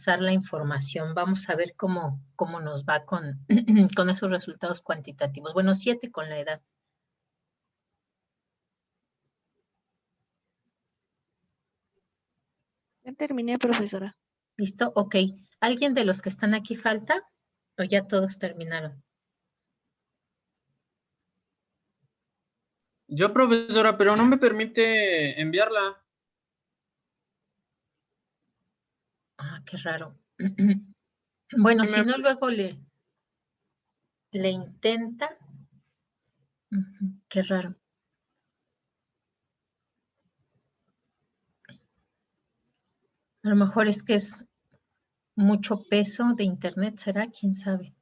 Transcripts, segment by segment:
usar la información. Vamos a ver cómo nos va con, con esos resultados cuantitativos. Bueno, 7 con la edad. Ya terminé, profesora. ¿Listo? Ok. ¿Alguien de los que están aquí falta? ¿O ya todos terminaron? Yo, profesora, pero no me permite enviarla. Ah, qué raro. Bueno, si Me- no, luego le intenta. Qué raro. A lo mejor es que es mucho peso de internet, ¿será? ¿Quién sabe?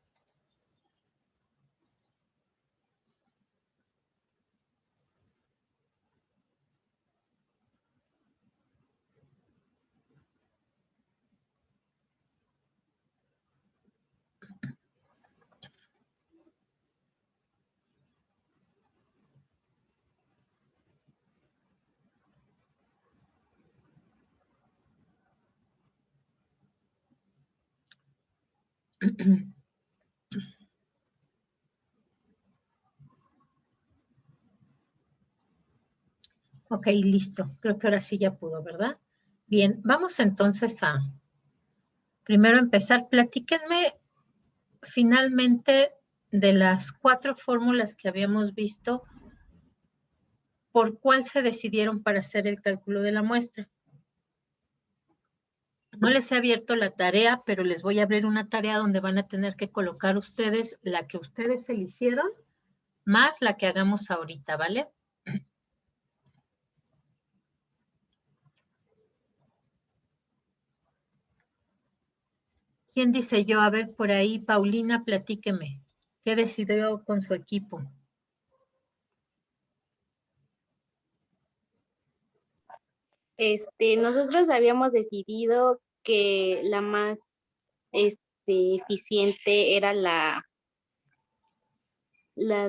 Ok, listo. Creo que ahora sí ya pudo, ¿verdad? Bien, vamos entonces a primero empezar. Platíquenme finalmente de las 4 fórmulas que habíamos visto, ¿por cuál se decidieron para hacer el cálculo de la muestra? No les he abierto la tarea, pero les voy a abrir una tarea donde van a tener que colocar ustedes la que ustedes eligieron más la que hagamos ahorita, ¿vale? ¿Quién dice yo? A ver, por ahí, Paulina, platíqueme. ¿Qué decidió con su equipo? Nosotros habíamos decidido que la más eficiente era la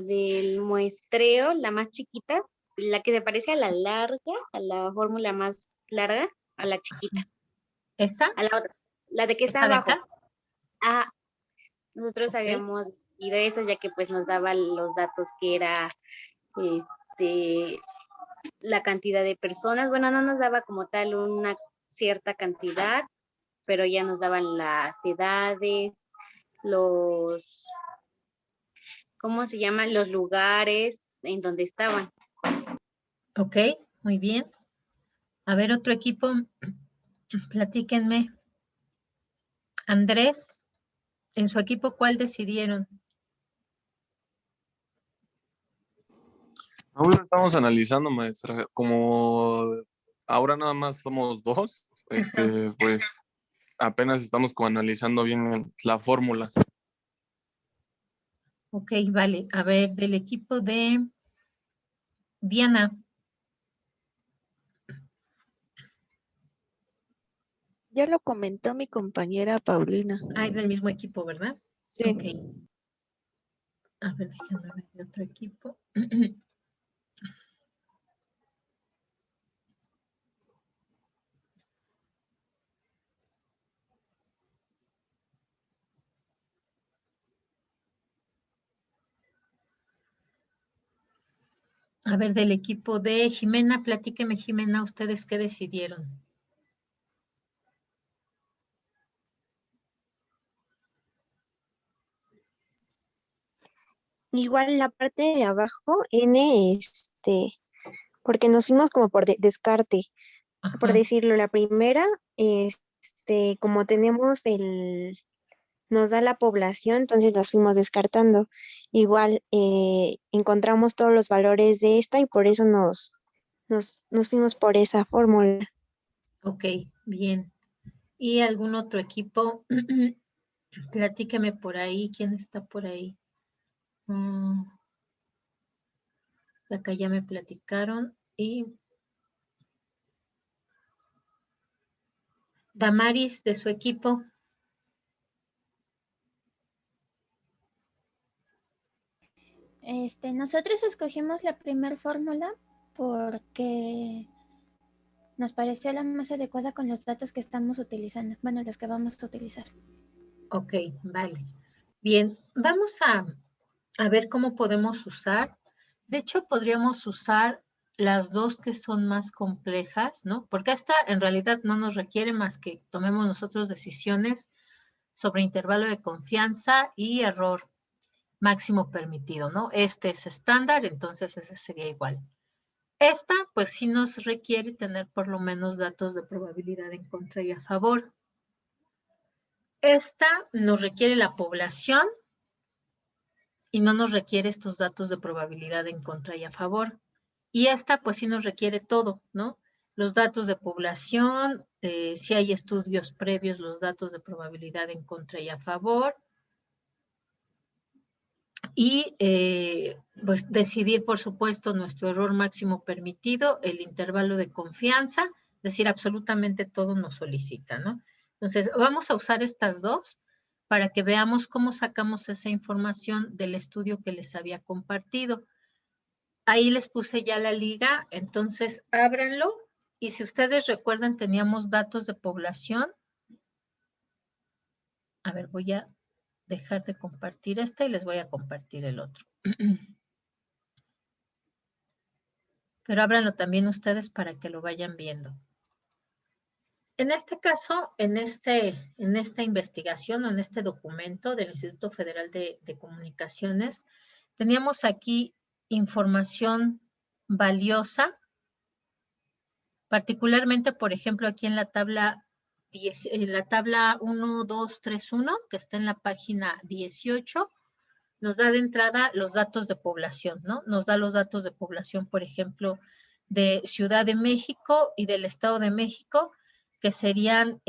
del muestreo, la más chiquita, la que se parece a la larga, a la fórmula más larga, a la chiquita. ¿Esta? A la otra, la de que está ¿Esta de abajo. acá? Ah, nosotros Ok. habíamos decidido eso, ya que pues nos daba los datos que era la cantidad de personas. Bueno, no nos daba como tal una cierta cantidad, pero ya nos daban las edades, los, ¿cómo se llaman? Los lugares en donde estaban. Ok, muy bien. A ver, otro equipo, platíquenme. Andrés, en su equipo, ¿cuál decidieron? Aún lo estamos analizando, maestra. Como ahora nada más somos dos, pues apenas estamos como analizando bien la fórmula. Ok, vale. A ver, del equipo de Diana. Ya lo comentó mi compañera Paulina. Ah, es del mismo equipo, ¿verdad? Sí. Ok. A ver, déjenme ver de otro equipo. A ver, del equipo de Jimena, platíqueme, Jimena, ¿ustedes qué decidieron? Igual en la parte de abajo, N, porque nos fuimos como por descarte, por Ajá. decirlo, la primera, como tenemos nos da la población, entonces las fuimos descartando. Igual encontramos todos los valores de esta y por eso nos fuimos por esa fórmula. Ok, bien. ¿Y algún otro equipo? Platíqueme por ahí, ¿quién está por ahí? Acá ya me platicaron. Y Damaris, de su equipo. Nosotros escogimos la primera fórmula porque nos pareció la más adecuada con los datos que estamos utilizando. Bueno, los que vamos a utilizar. Ok, vale. Bien, vamos a ver cómo podemos usar. De hecho, podríamos usar las dos que son más complejas, ¿no? Porque esta en realidad no nos requiere más que tomemos nosotros decisiones sobre intervalo de confianza y error máximo permitido, ¿no? Este es estándar, entonces ese sería igual. Esta, pues sí nos requiere tener por lo menos datos de probabilidad en contra y a favor. Esta nos requiere la población y no nos requiere estos datos de probabilidad en contra y a favor. Y esta, pues sí nos requiere todo, ¿no? Los datos de población, si hay estudios previos, los datos de probabilidad en contra y a favor. Y pues decidir, por supuesto, nuestro error máximo permitido, el intervalo de confianza, es decir, absolutamente todo nos solicita, ¿no? Entonces, vamos a usar estas dos para que veamos cómo sacamos esa información del estudio que les había compartido. Ahí les puse ya la liga, entonces ábranlo. Y si ustedes recuerdan, teníamos datos de población. A ver, voy a dejar de compartir este y les voy a compartir el otro. Pero ábranlo también ustedes para que lo vayan viendo. En este caso, en esta investigación o en este documento del Instituto Federal de Comunicaciones, teníamos aquí información valiosa, particularmente, por ejemplo, aquí en la tabla 1, 2, 3, 1, que está en la página 18, nos da de entrada los datos de población, ¿no? Nos da los datos de población, por ejemplo, de Ciudad de México y del Estado de México, que serían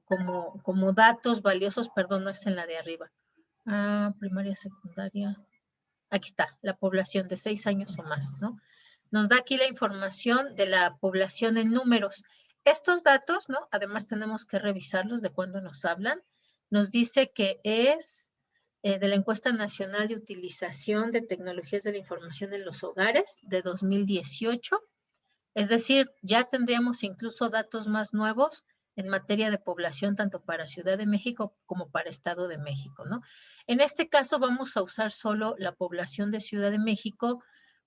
como datos valiosos, perdón, no es en la de arriba. Primaria, secundaria. Aquí está, la población de 6 años o más, ¿no? Nos da aquí la información de la población en números. Estos datos, ¿no? Además tenemos que revisarlos de cuándo nos hablan. Nos dice que es de la Encuesta Nacional de Utilización de Tecnologías de la Información en los Hogares de 2018. Es decir, ya tendríamos incluso datos más nuevos en materia de población, tanto para Ciudad de México como para Estado de México, ¿no? En este caso vamos a usar solo la población de Ciudad de México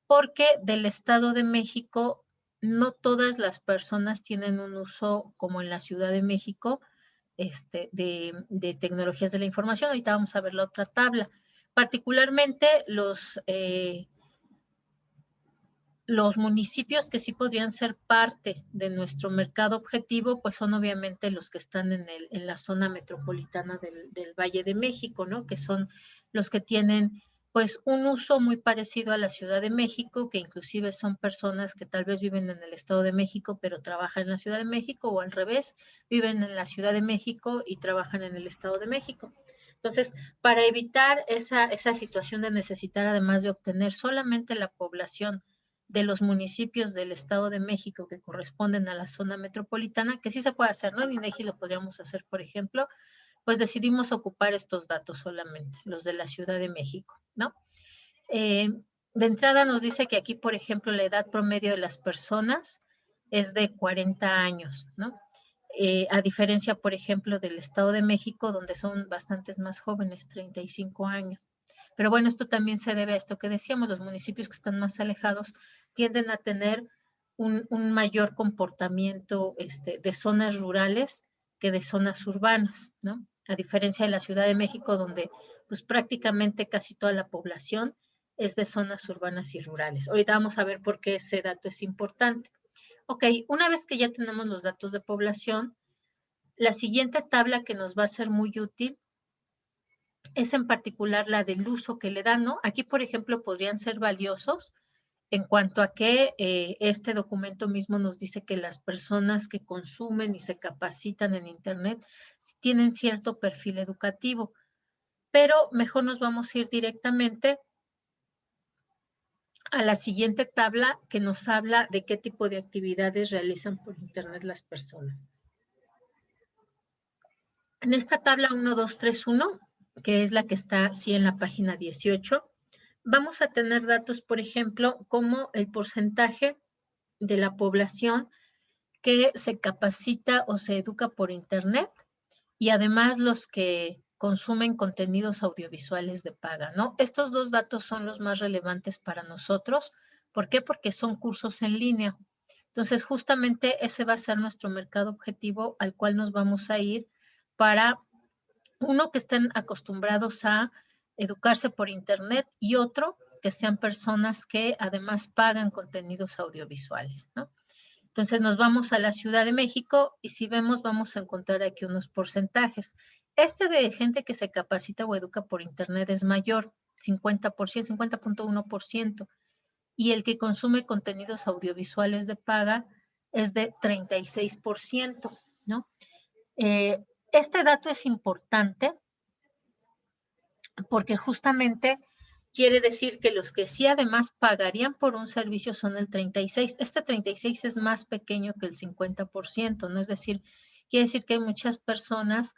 porque del Estado de México no todas las personas tienen un uso como en la Ciudad de México de tecnologías de la información. Ahorita vamos a ver la otra tabla. Particularmente los municipios que sí podrían ser parte de nuestro mercado objetivo, pues son obviamente los que están en la zona metropolitana del Valle de México, ¿no? Que son los que tienen pues un uso muy parecido a la Ciudad de México, que inclusive son personas que tal vez viven en el Estado de México, pero trabajan en la Ciudad de México, o al revés, viven en la Ciudad de México y trabajan en el Estado de México. Entonces, para evitar esa situación de necesitar, además de obtener solamente la población de los municipios del Estado de México que corresponden a la zona metropolitana, que sí se puede hacer, ¿no? En INEGI lo podríamos hacer, por ejemplo, pues decidimos ocupar estos datos solamente, los de la Ciudad de México, ¿no? De entrada nos dice que aquí, por ejemplo, la edad promedio de las personas es de 40 años, ¿no? A diferencia, por ejemplo, del Estado de México, donde son bastantes más jóvenes, 35 años. Pero bueno, esto también se debe a esto que decíamos, los municipios que están más alejados tienden a tener un mayor comportamiento de zonas rurales que de zonas urbanas, ¿no? A diferencia de la Ciudad de México, donde pues prácticamente casi toda la población es de zonas urbanas y rurales. Ahorita vamos a ver por qué ese dato es importante. Ok, una vez que ya tenemos los datos de población, la siguiente tabla que nos va a ser muy útil es en particular la del uso que le dan, ¿no? Aquí, por ejemplo, podrían ser valiosos en cuanto a que este documento mismo nos dice que las personas que consumen y se capacitan en Internet tienen cierto perfil educativo, pero mejor nos vamos a ir directamente a la siguiente tabla que nos habla de qué tipo de actividades realizan por Internet las personas. En esta tabla 1, 2, 3, 1, que es la que está así en la página 18, vamos a tener datos, por ejemplo, como el porcentaje de la población que se capacita o se educa por internet y además los que consumen contenidos audiovisuales de paga, ¿no? Estos dos datos son los más relevantes para nosotros. ¿Por qué? Porque son cursos en línea. Entonces, justamente ese va a ser nuestro mercado objetivo al cual nos vamos a ir para uno que estén acostumbrados a educarse por internet y otro que sean personas que además pagan contenidos audiovisuales, ¿no? Entonces nos vamos a la Ciudad de México y si vemos vamos a encontrar aquí unos porcentajes. Este de gente que se capacita o educa por internet es mayor, 50%, 50.1%, y el que consume contenidos audiovisuales de paga es de 36%, ¿no? Este dato es importante porque justamente quiere decir que los que sí además pagarían por un servicio son el 36%. Este 36% es más pequeño que el 50%, ¿no? Es decir, quiere decir que hay muchas personas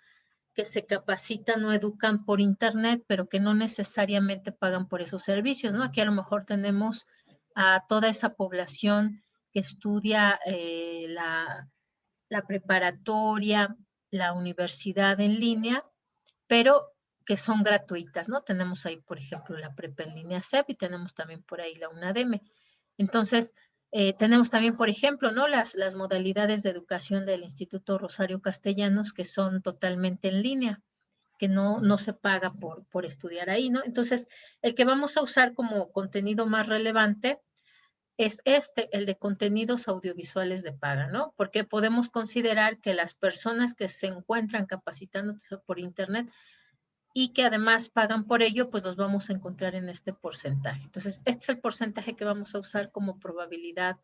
que se capacitan o educan por internet, pero que no necesariamente pagan por esos servicios, ¿no? Aquí a lo mejor tenemos a toda esa población que estudia la preparatoria, la universidad en línea, pero que son gratuitas, ¿no? Tenemos ahí, por ejemplo, la prepa en línea CEP y tenemos también por ahí la UNADEM. Entonces, tenemos también, por ejemplo, ¿no? Las modalidades de educación del Instituto Rosario Castellanos que son totalmente en línea, que no se paga por estudiar ahí, ¿no? Entonces, el que vamos a usar como contenido más relevante es el de contenidos audiovisuales de paga, ¿no? Porque podemos considerar que las personas que se encuentran capacitándose por internet y que además pagan por ello, pues los vamos a encontrar en este porcentaje. Entonces, este es el porcentaje que vamos a usar como probabilidad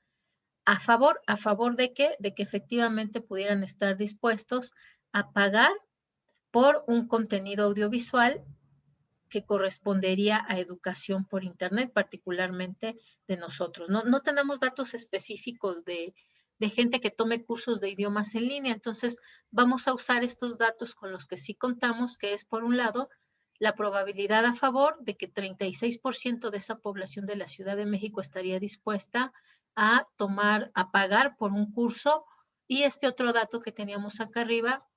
a favor de que efectivamente pudieran estar dispuestos a pagar por un contenido audiovisual que correspondería a educación por internet, particularmente de nosotros. No tenemos datos específicos de gente que tome cursos de idiomas en línea, entonces vamos a usar estos datos con los que sí contamos, que es por un lado la probabilidad a favor de que 36% de esa población de la Ciudad de México estaría dispuesta a pagar por un curso, y este otro dato que teníamos acá arriba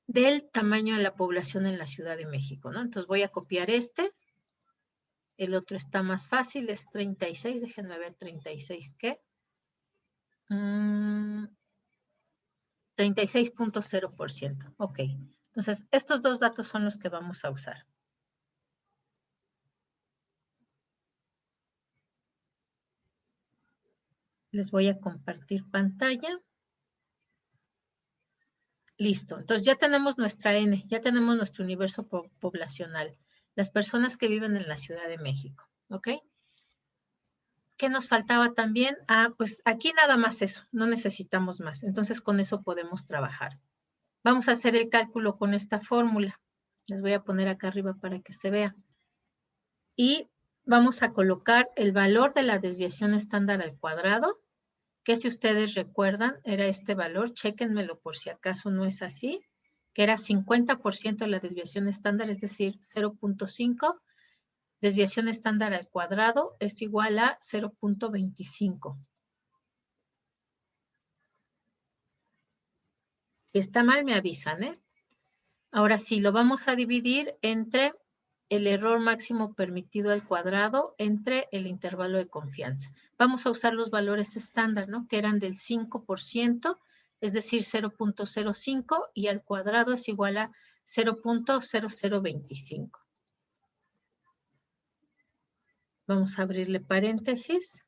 del tamaño de la población en la Ciudad de México, ¿no? Entonces voy a copiar el otro está más fácil, es 36, déjenme ver 36, ¿qué? 36.0%, ok. Entonces, estos dos datos son los que vamos a usar. Les voy a compartir pantalla. Listo, entonces ya tenemos nuestra N, ya tenemos nuestro universo poblacional, las personas que viven en la Ciudad de México, ¿ok? ¿Qué nos faltaba también? Pues aquí nada más eso, no necesitamos más, entonces con eso podemos trabajar. Vamos a hacer el cálculo con esta fórmula, les voy a poner acá arriba para que se vea. Y vamos a colocar el valor de la desviación estándar al cuadrado, que si ustedes recuerdan, era este valor, chéquenmelo por si acaso no es así, que era 50% de la desviación estándar, es decir, 0.5. Desviación estándar al cuadrado es igual a 0.25. Si está mal, me avisan, ¿eh? Ahora sí, lo vamos a dividir entre el error máximo permitido al cuadrado entre el intervalo de confianza. Vamos a usar los valores estándar, ¿no? Que eran del 5%, es decir, 0.05, y al cuadrado es igual a 0.0025. Vamos a abrirle paréntesis.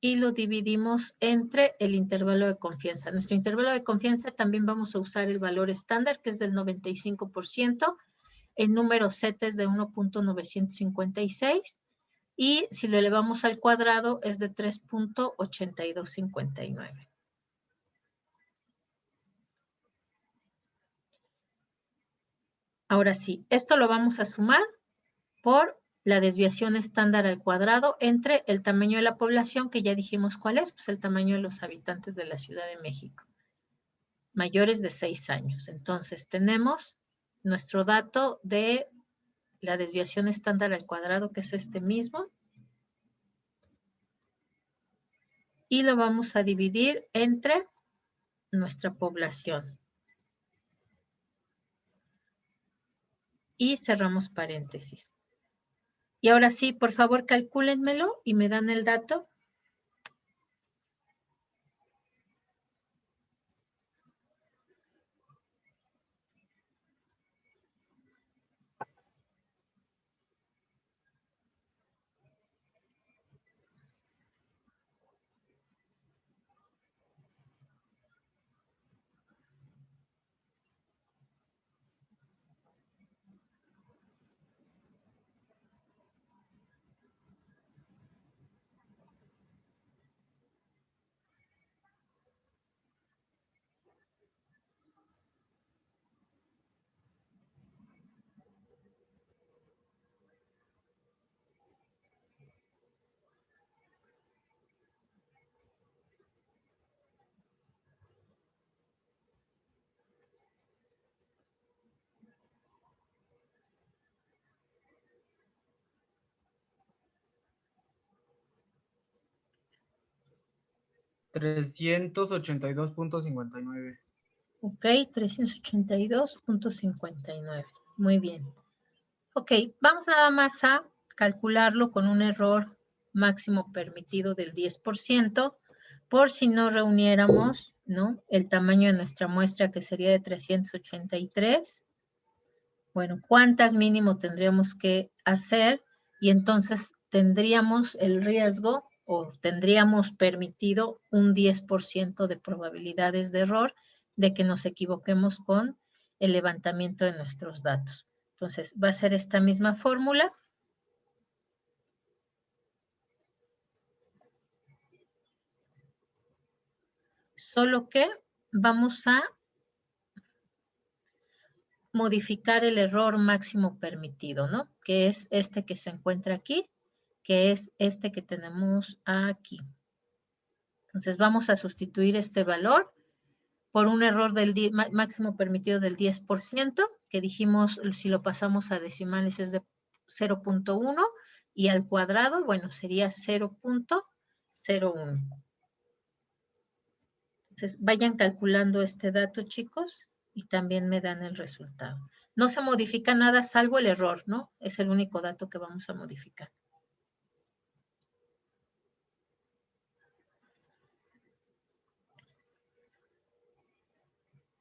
Y lo dividimos entre el intervalo de confianza. Nuestro intervalo de confianza también vamos a usar el valor estándar, que es del 95%. El número Z es de 1.956 y si lo elevamos al cuadrado es de 3.8259. Ahora sí, esto lo vamos a sumar por la desviación estándar al cuadrado entre el tamaño de la población, que ya dijimos cuál es, pues el tamaño de los habitantes de la Ciudad de México, mayores de 6 años. Entonces tenemos nuestro dato de la desviación estándar al cuadrado, que es este mismo. y lo vamos a dividir entre nuestra población. Y cerramos paréntesis. Y ahora sí, por favor, calcúlenmelo y me dan el dato. $382.59. Ok, 382.59. Muy bien. Ok, vamos nada más a calcularlo con un error máximo permitido del 10%, por si no reuniéramos, ¿no?, el tamaño de nuestra muestra, que sería de 383. Bueno, ¿cuántas mínimo tendríamos que hacer? Y entonces tendríamos el riesgo o tendríamos permitido un 10% de probabilidades de error de que nos equivoquemos con el levantamiento de nuestros datos. Entonces, va a ser esta misma fórmula. Solo que vamos a modificar el error máximo permitido, ¿no? Que es este que se encuentra aquí, que es este que tenemos aquí. Entonces, vamos a sustituir este valor por un error del máximo permitido del 10%, que dijimos, si lo pasamos a decimales es de 0.1, y al cuadrado, bueno, sería 0.01. Entonces, vayan calculando este dato, chicos, y también me dan el resultado. No se modifica nada salvo el error, ¿no? Es el único dato que vamos a modificar.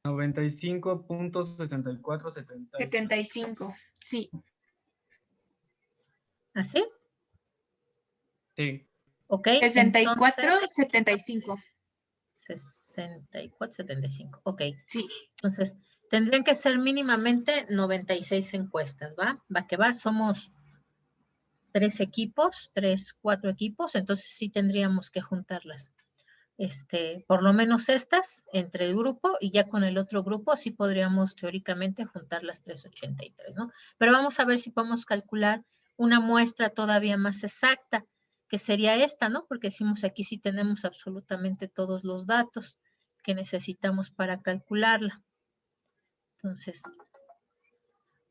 $95.6476. 75, sí. ¿Así? Sí. Ok. 64, entonces, 75. 64, 75. Ok. Sí. Entonces, tendrían que ser mínimamente 96 encuestas, ¿va? Va que va, somos 3 equipos, 4 equipos, entonces sí tendríamos que juntarlas. Por lo menos estas entre el grupo, y ya con el otro grupo sí podríamos teóricamente juntar las 383, ¿no? Pero vamos a ver si podemos calcular una muestra todavía más exacta, que sería esta, ¿no? Porque decimos aquí sí tenemos absolutamente todos los datos que necesitamos para calcularla. Entonces,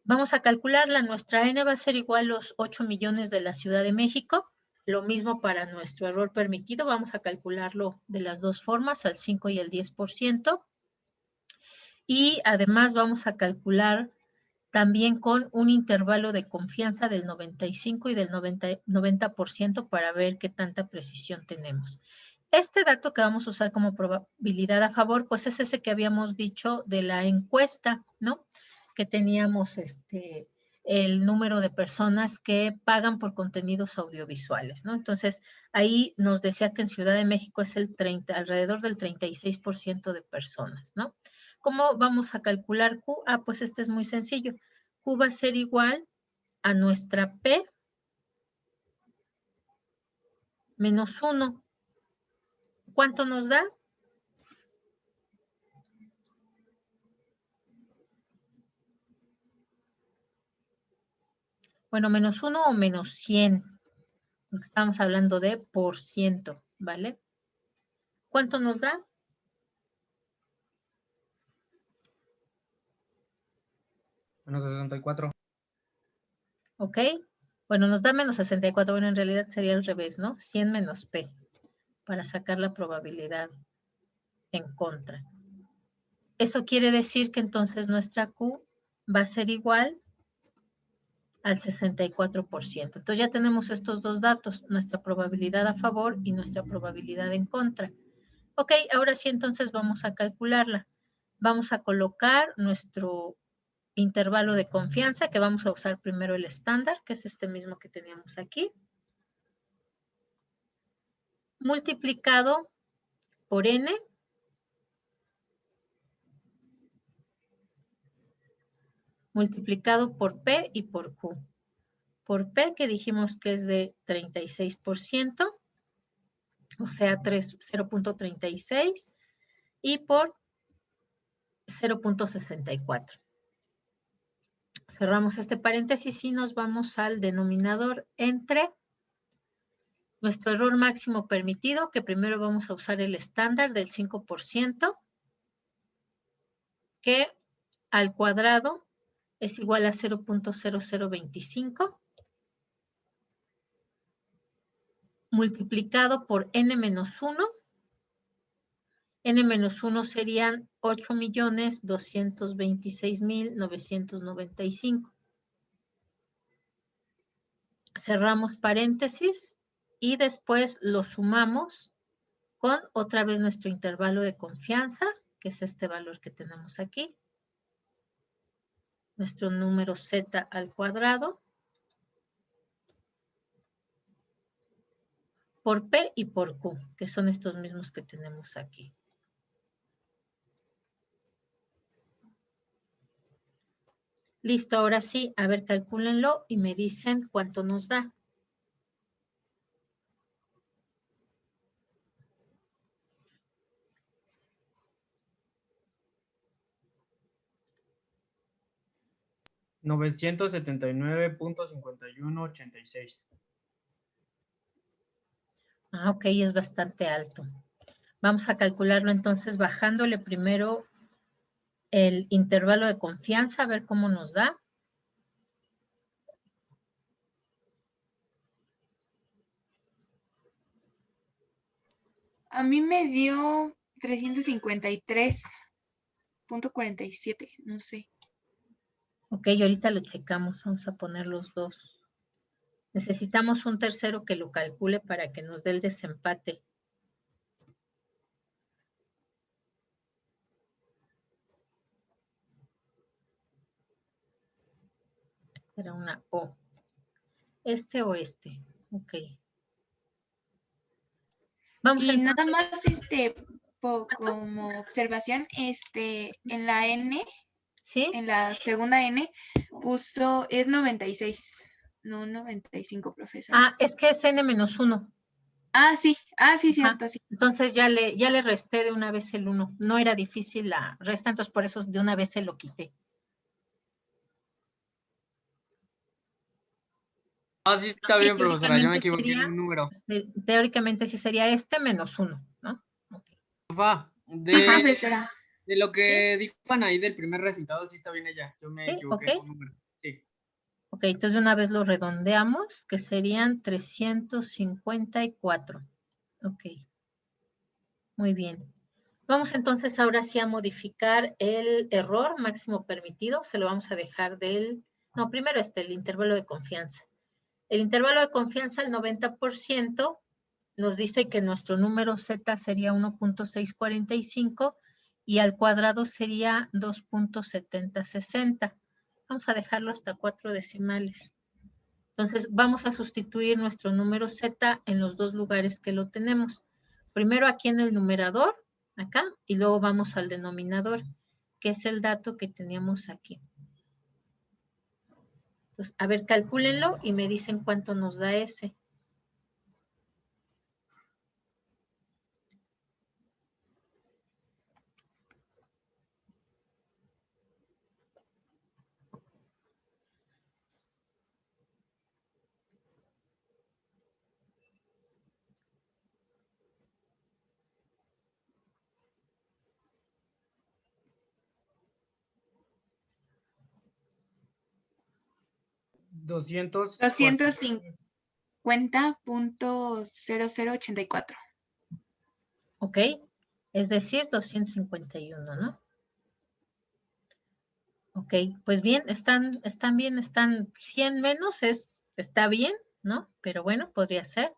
vamos a calcularla. Nuestra N va a ser igual a los 8 millones de la Ciudad de México. Lo mismo para nuestro error permitido. Vamos a calcularlo de las dos formas, al 5 y el 10%. Y además vamos a calcular también con un intervalo de confianza del 95 y del 90% para ver qué tanta precisión tenemos. Este dato que vamos a usar como probabilidad a favor, pues es ese que habíamos dicho de la encuesta, ¿no? Que teníamos el número de personas que pagan por contenidos audiovisuales, ¿no? Entonces, ahí nos decía que en Ciudad de México es alrededor del 36% de personas, ¿no? ¿Cómo vamos a calcular Q? Ah, pues este es muy sencillo. Q va a ser igual a nuestra P menos 1. ¿Cuánto nos da? Bueno, menos 1 o menos 100. Porque estamos hablando de por ciento, ¿vale? ¿Cuánto nos da? Menos 64. ¿Ok? Bueno, nos da menos 64. Bueno, en realidad sería al revés, ¿no? 100 menos P para sacar la probabilidad en contra. Eso quiere decir que entonces nuestra Q va a ser igual al 64%. Entonces ya tenemos estos dos datos, nuestra probabilidad a favor y nuestra probabilidad en contra. Ok, ahora sí entonces vamos a calcularla. Vamos a colocar nuestro intervalo de confianza, que vamos a usar primero el estándar, que es este mismo que teníamos aquí, multiplicado por n, multiplicado por P y por Q. Por P, que dijimos que es de 36%, o sea, 0.36, y por 0.64. Cerramos este paréntesis y nos vamos al denominador entre nuestro error máximo permitido, que primero vamos a usar el estándar del 5%, que al cuadrado es igual a 0.0025, multiplicado por n-1. N-1 serían 8.226.995. Cerramos paréntesis y después lo sumamos con otra vez nuestro intervalo de confianza, que es este valor que tenemos aquí. Nuestro número z al cuadrado. Por P y por Q, que son estos mismos que tenemos aquí. Listo, ahora sí, a ver, calcúlenlo y me dicen cuánto nos da. $979.5186. Ah, ok, es bastante alto. Vamos a calcularlo entonces bajándole primero el intervalo de confianza, a ver cómo nos da. A mí me dio 353.47, no sé. Ok, ahorita lo checamos, vamos a poner los dos. Necesitamos un tercero que lo calcule para que nos dé el desempate. Era una O. ¿Este o este? Ok. Vamos Y entonces. nada más, como observación, en la N, ¿Sí? en la segunda N, puso, es 96, no 95, profesora. Ah, es que es n-1. Sí, cierto, sí. Entonces ya le resté de una vez el 1. No era difícil la resta, entonces por eso de una vez se lo quité. Sí está bien, profesora, yo me Teóricamente equivoqué en un número. Teóricamente sí sería este menos 1, ¿no? Okay. Profa, Sí, profesora. de lo que dijo Anaí del primer resultado, sí está bien ella. Yo me Sí, equivoqué ok. en un número. Sí. Ok, entonces de una vez lo redondeamos, que serían 354. Ok. Muy bien. Vamos entonces ahora sí a modificar el error máximo permitido. Se lo vamos a dejar no, primero el intervalo de confianza. El intervalo de confianza al 90% nos dice que nuestro número Z sería 1.645 y al cuadrado sería 2.7060. Vamos a dejarlo hasta 4 decimales. Entonces vamos a sustituir nuestro número Z en los dos lugares que lo tenemos. Primero aquí en el numerador, acá, y luego vamos al denominador, que es el dato que teníamos aquí. Entonces, a ver, calcúlenlo y me dicen cuánto nos da ese. $250.0084. ¿Ok? Es decir, 251, ¿no? Ok, pues bien, están bien, están 100 menos, está bien, ¿no? Pero bueno, podría ser.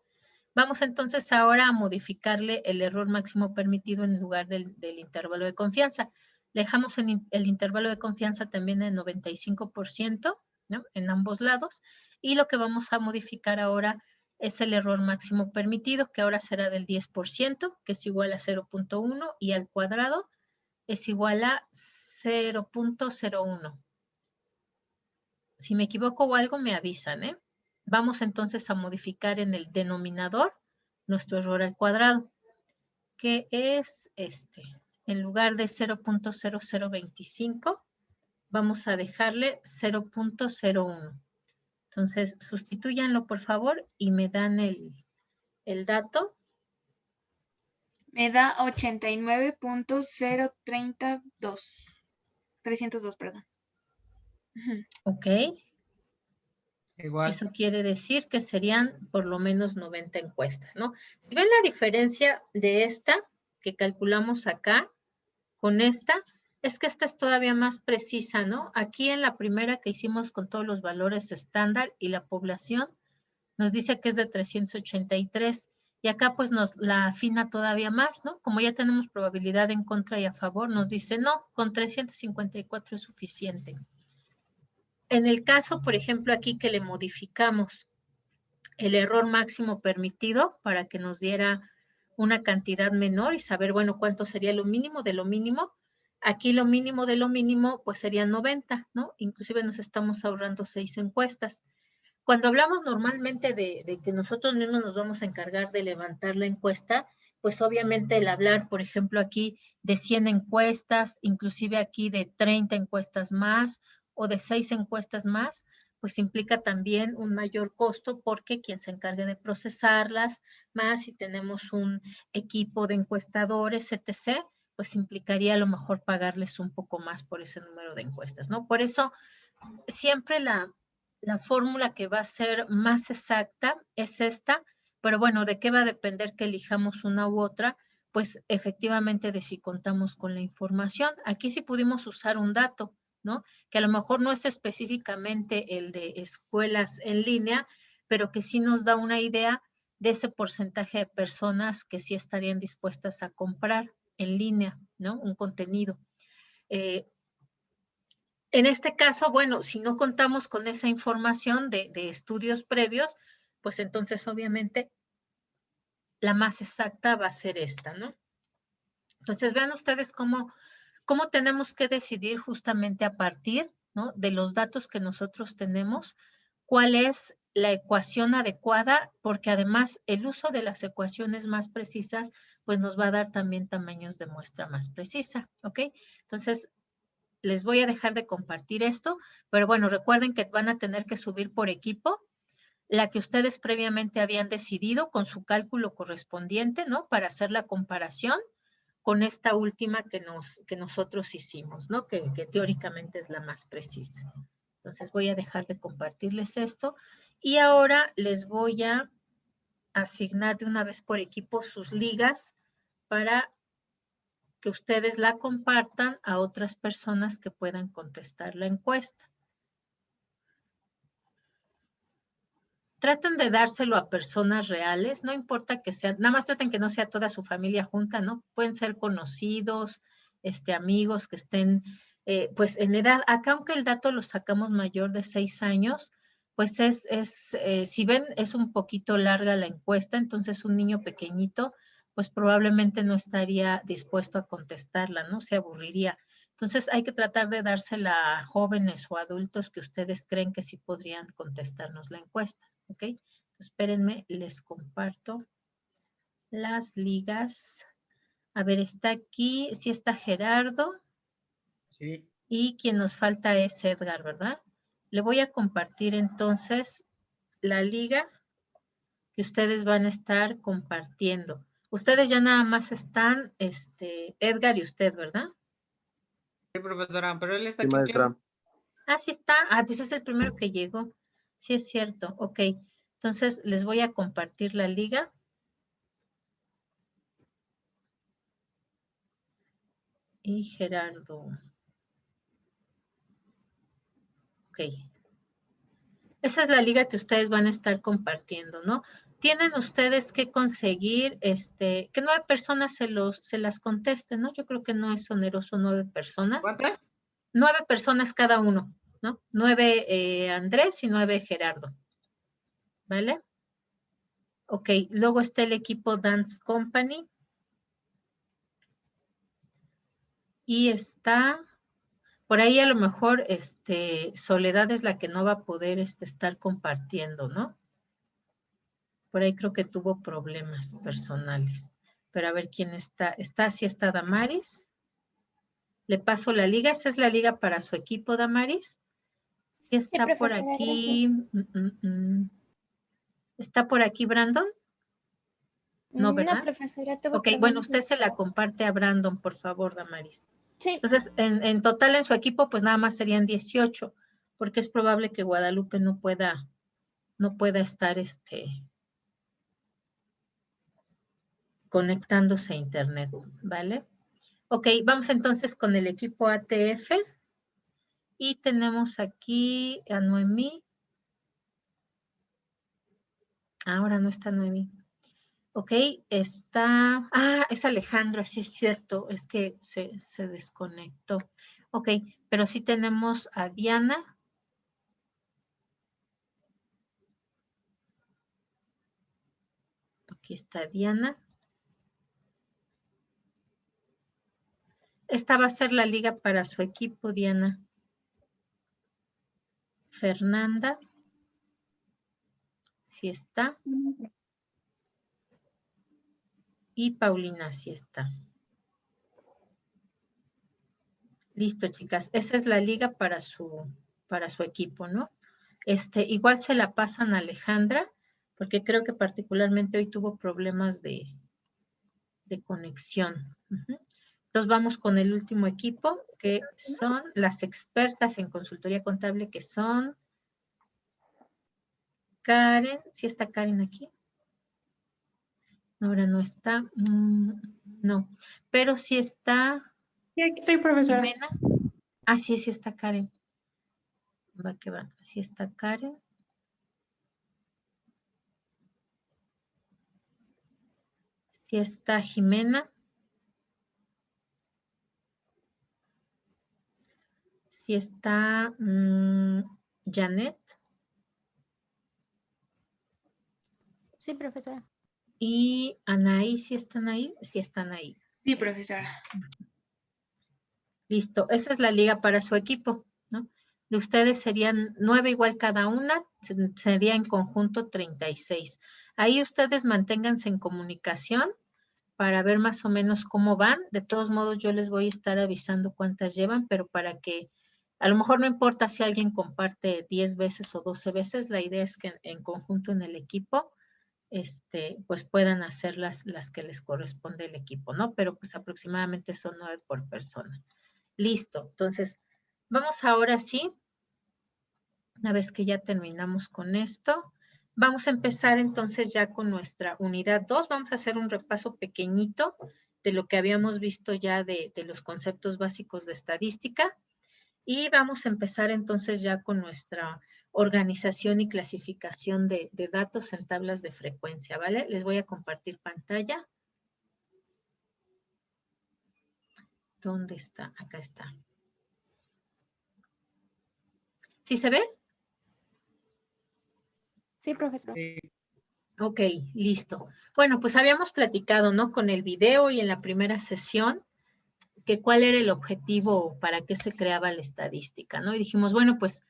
Vamos entonces ahora a modificarle el error máximo permitido en lugar del intervalo de confianza. Le dejamos el intervalo de confianza también en 95%, ¿no? En ambos lados. Y lo que vamos a modificar ahora es el error máximo permitido, que ahora será del 10%, que es igual a 0.1, y al cuadrado es igual a 0.01. Si me equivoco o algo, me avisan, ¿eh? Vamos entonces a modificar en el denominador nuestro error al cuadrado, que es este. En lugar de 0.0025, vamos a dejarle 0.01. Entonces, sustitúyanlo, por favor, y me dan el dato. Me da 89.032. 302, perdón. Ujú. Ok. Igual. Eso quiere decir que serían por lo menos 90 encuestas, ¿no? Si ven la diferencia de esta que calculamos acá con esta, es que esta es todavía más precisa, ¿no? Aquí en la primera que hicimos con todos los valores estándar y la población, nos dice que es de 383 y acá pues nos la afina todavía más, ¿no? Como ya tenemos probabilidad en contra y a favor, nos dice no, con 354 es suficiente. En el caso, por ejemplo, aquí que le modificamos el error máximo permitido para que nos diera una cantidad menor y saber, bueno, cuánto sería lo mínimo de lo mínimo. Aquí lo mínimo de lo mínimo, pues serían 90, ¿no? Inclusive nos estamos ahorrando 6 encuestas. Cuando hablamos normalmente de que nosotros mismos nos vamos a encargar de levantar la encuesta, pues obviamente el hablar, por ejemplo, aquí de 100 encuestas, inclusive aquí de 30 encuestas más o de 6 encuestas más, pues implica también un mayor costo porque quien se encargue de procesarlas, más si tenemos un equipo de encuestadores, etc., pues implicaría a lo mejor pagarles un poco más por ese número de encuestas, ¿no? Por eso, siempre la fórmula que va a ser más exacta es esta, pero bueno, ¿de qué va a depender que elijamos una u otra? Pues efectivamente de si contamos con la información. Aquí sí pudimos usar un dato, ¿no? Que a lo mejor no es específicamente el de escuelas en línea, pero que sí nos da una idea de ese porcentaje de personas que sí estarían dispuestas a comprar en línea, ¿no? Un contenido. En este caso, bueno, si no contamos con esa información de estudios previos, pues entonces obviamente la más exacta va a ser esta, ¿no? Entonces vean ustedes cómo tenemos que decidir justamente a partir, ¿no?, de los datos que nosotros tenemos, cuál es la ecuación adecuada, porque además el uso de las ecuaciones más precisas, pues nos va a dar también tamaños de muestra más precisa, ¿ok? Entonces, les voy a dejar de compartir esto, pero bueno, recuerden que van a tener que subir por equipo la que ustedes previamente habían decidido con su cálculo correspondiente, ¿no? Para hacer la comparación con esta última que nosotros hicimos, ¿no? Que teóricamente es la más precisa. Entonces voy a dejar de compartirles esto y ahora les voy a asignar de una vez por equipo sus ligas para que ustedes la compartan a otras personas que puedan contestar la encuesta. Traten de dárselo a personas reales, no importa que sea, nada más traten que no sea toda su familia junta, ¿no? Pueden ser conocidos, amigos que estén, pues en edad, acá aunque el dato lo sacamos mayor de 6 años, pues si ven, es un poquito larga la encuesta, entonces un niño pequeñito, pues probablemente no estaría dispuesto a contestarla, ¿no? Se aburriría. Entonces hay que tratar de dársela a jóvenes o adultos que ustedes creen que sí podrían contestarnos la encuesta, ¿ok? Entonces, espérenme, les comparto las ligas. A ver, está aquí, sí está Gerardo. Sí. Y quien nos falta es Edgar, ¿verdad? Le voy a compartir entonces la liga que ustedes van a estar compartiendo. Ustedes ya nada más están, Edgar y usted, ¿verdad? Sí, profesora, pero él está Sí, aquí. maestra. Ah, sí está. Ah, pues es el primero que llegó. Sí, es cierto. Ok. Entonces, les voy a compartir la liga. y Gerardo. Ok. Esta es la liga que ustedes van a estar compartiendo, ¿no? Tienen ustedes que conseguir, que 9 personas se las contesten, ¿no? Yo creo que no es oneroso 9 personas. ¿Cuántas? 9 personas cada uno, ¿no? 9 Andrés y 9 Gerardo. ¿Vale? Ok, luego está el equipo Dance Company. Y está, por ahí a lo mejor, Soledad es la que no va a poder estar compartiendo, ¿no? Por ahí creo que tuvo problemas personales. Pero a ver quién está. Sí está Damaris. Le paso la liga. Esa es la liga para su equipo, Damaris. Sí está por profesora, aquí. ¿Está por aquí Brandon? No, ¿verdad? No, profesora, tuvo Ok, bueno, problemas. usted se la comparte a Brandon, por favor, Damaris. Sí, Entonces, en total en su equipo, pues nada más serían 18, porque es probable que Guadalupe no pueda estar conectándose a internet, ¿vale? Ok, vamos entonces con el equipo ATF. Y tenemos aquí a Noemí. Ahora no está Noemí. Ok, está... Ah, es Alejandra, sí es cierto, es que se desconectó. Ok, pero sí tenemos a Diana. Aquí está Diana. Esta va a ser la liga para su equipo, Diana. Fernanda. Sí está. Y Paulina sí está. Listo, chicas. Esa es la liga para su equipo, ¿no? Igual se la pasan a Alejandra, porque creo que particularmente hoy tuvo problemas de conexión. Entonces vamos con el último equipo, que son las expertas en consultoría contable, que son Karen. ¿Sí está Karen aquí? Ahora no está. No. Pero sí está. Sí, aquí estoy, profesora. Jimena. Ah, sí está Karen. Va que va. Sí está Karen. Sí está Jimena. Sí está Janet. sí, profesora. Y Anaí, ¿sí están ahí? Sí están ahí. Sí, profesora. Listo. Esa es la liga para su equipo, ¿no? De ustedes serían 9 igual cada una, sería en conjunto 36. Ahí ustedes manténganse en comunicación para ver más o menos cómo van. De todos modos, yo les voy a estar avisando cuántas llevan, pero para que, a lo mejor no importa si alguien comparte 10 veces o 12 veces, la idea es que en conjunto en el equipo, pues puedan hacer las que les corresponde el equipo, ¿no? Pero pues aproximadamente son 9 por persona. Listo, entonces, vamos ahora sí, una vez que ya terminamos con esto, vamos a empezar entonces ya con nuestra unidad 2. Vamos a hacer un repaso pequeñito de lo que habíamos visto ya de los conceptos básicos de estadística. Y vamos a empezar entonces ya con nuestra organización y clasificación de datos en tablas de frecuencia, ¿vale? Les voy a compartir pantalla. ¿Dónde está? Acá está. ¿Sí se ve? Sí, profesora. Ok, listo. Bueno, pues habíamos platicado, ¿no? Con el video y en la primera sesión, que cuál era el objetivo para qué se creaba la estadística, ¿no? Y dijimos, bueno, pues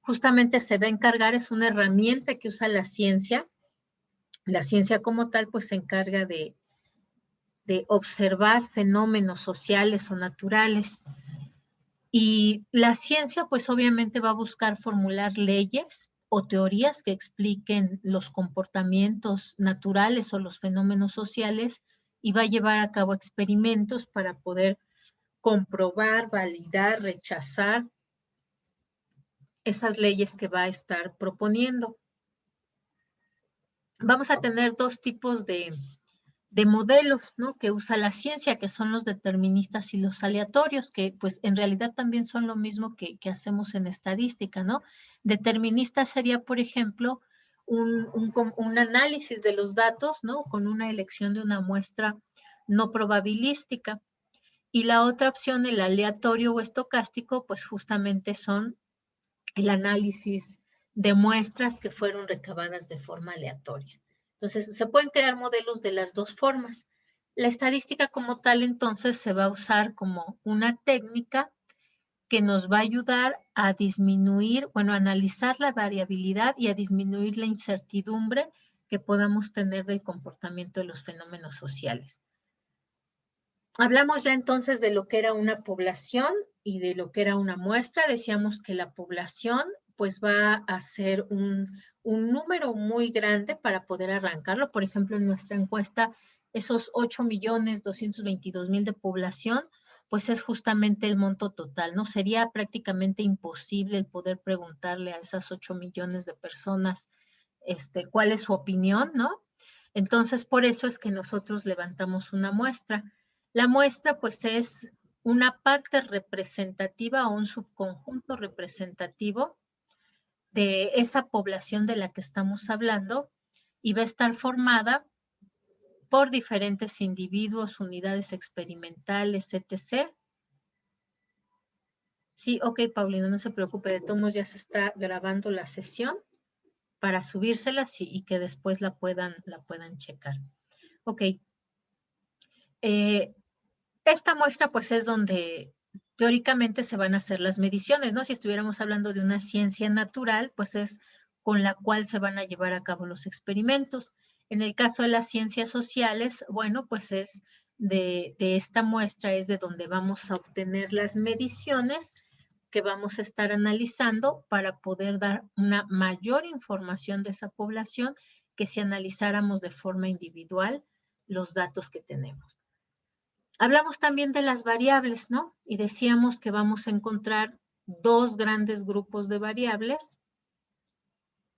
justamente se va a encargar, es una herramienta que usa la ciencia. La ciencia como tal, pues se encarga de observar fenómenos sociales o naturales. Y la ciencia, pues obviamente va a buscar formular leyes o teorías que expliquen los comportamientos naturales o los fenómenos sociales y va a llevar a cabo experimentos para poder comprobar, validar, rechazar esas leyes que va a estar proponiendo. Vamos a tener dos tipos de modelos, ¿no? Que usa la ciencia, que son los deterministas y los aleatorios, que pues en realidad también son lo mismo que hacemos en estadística, ¿no? Determinista sería, por ejemplo, un análisis de los datos, ¿no? Con una elección de una muestra no probabilística. Y la otra opción, el aleatorio o estocástico, pues justamente son el análisis de muestras que fueron recabadas de forma aleatoria. Entonces, se pueden crear modelos de las dos formas. La estadística como tal, entonces, se va a usar como una técnica que nos va a ayudar a disminuir, bueno, a analizar la variabilidad y a disminuir la incertidumbre que podamos tener del comportamiento de los fenómenos sociales. Hablamos ya entonces de lo que era una población y de lo que era una muestra. Decíamos que la población pues va a ser un número muy grande para poder arrancarlo. Por ejemplo, en nuestra encuesta, esos 8.222.000 de población, pues es justamente el monto total, ¿no? Sería prácticamente imposible el poder preguntarle a esas 8 millones de personas cuál es su opinión, ¿no? Entonces, por eso es que nosotros levantamos una muestra. La muestra, pues, es una parte representativa o un subconjunto representativo de esa población de la que estamos hablando y va a estar formada por diferentes individuos, unidades experimentales, etc. Sí, ok, Paulina, no se preocupe, de todos modos ya se está grabando la sesión para subírselas y que después la puedan checar. Ok. Esta muestra pues es donde teóricamente se van a hacer las mediciones, ¿no? Si estuviéramos hablando de una ciencia natural, pues es con la cual se van a llevar a cabo los experimentos. En el caso de las ciencias sociales, bueno, pues es de esta muestra es de donde vamos a obtener las mediciones que vamos a estar analizando para poder dar una mayor información de esa población que si analizáramos de forma individual los datos que tenemos. Hablamos también de las variables, ¿no? Y decíamos que vamos a encontrar dos grandes grupos de variables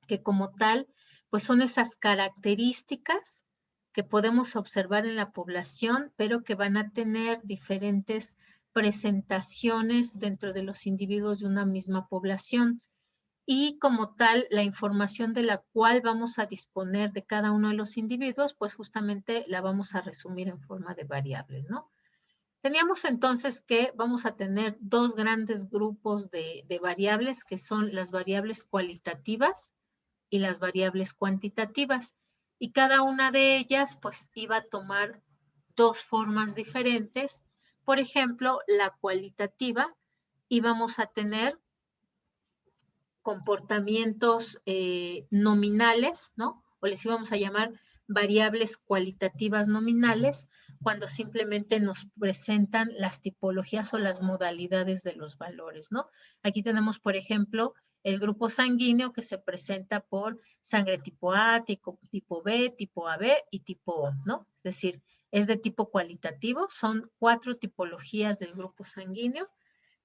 que como tal, pues son esas características que podemos observar en la población, pero que van a tener diferentes presentaciones dentro de los individuos de una misma población. Y como tal, la información de la cual vamos a disponer de cada uno de los individuos, pues justamente la vamos a resumir en forma de variables, ¿no? Teníamos entonces que vamos a tener dos grandes grupos de variables, que son las variables cualitativas y las variables cuantitativas. Y cada una de ellas, pues, iba a tomar dos formas diferentes. Por ejemplo, la cualitativa, íbamos a tener comportamientos nominales, ¿no? O les íbamos a llamar variables cualitativas nominales, cuando simplemente nos presentan las tipologías o las modalidades de los valores, ¿no? Aquí tenemos, por ejemplo, el grupo sanguíneo que se presenta por sangre tipo A, tipo B, tipo AB y tipo O, ¿no? Es decir, es de tipo cualitativo, son 4 tipologías del grupo sanguíneo,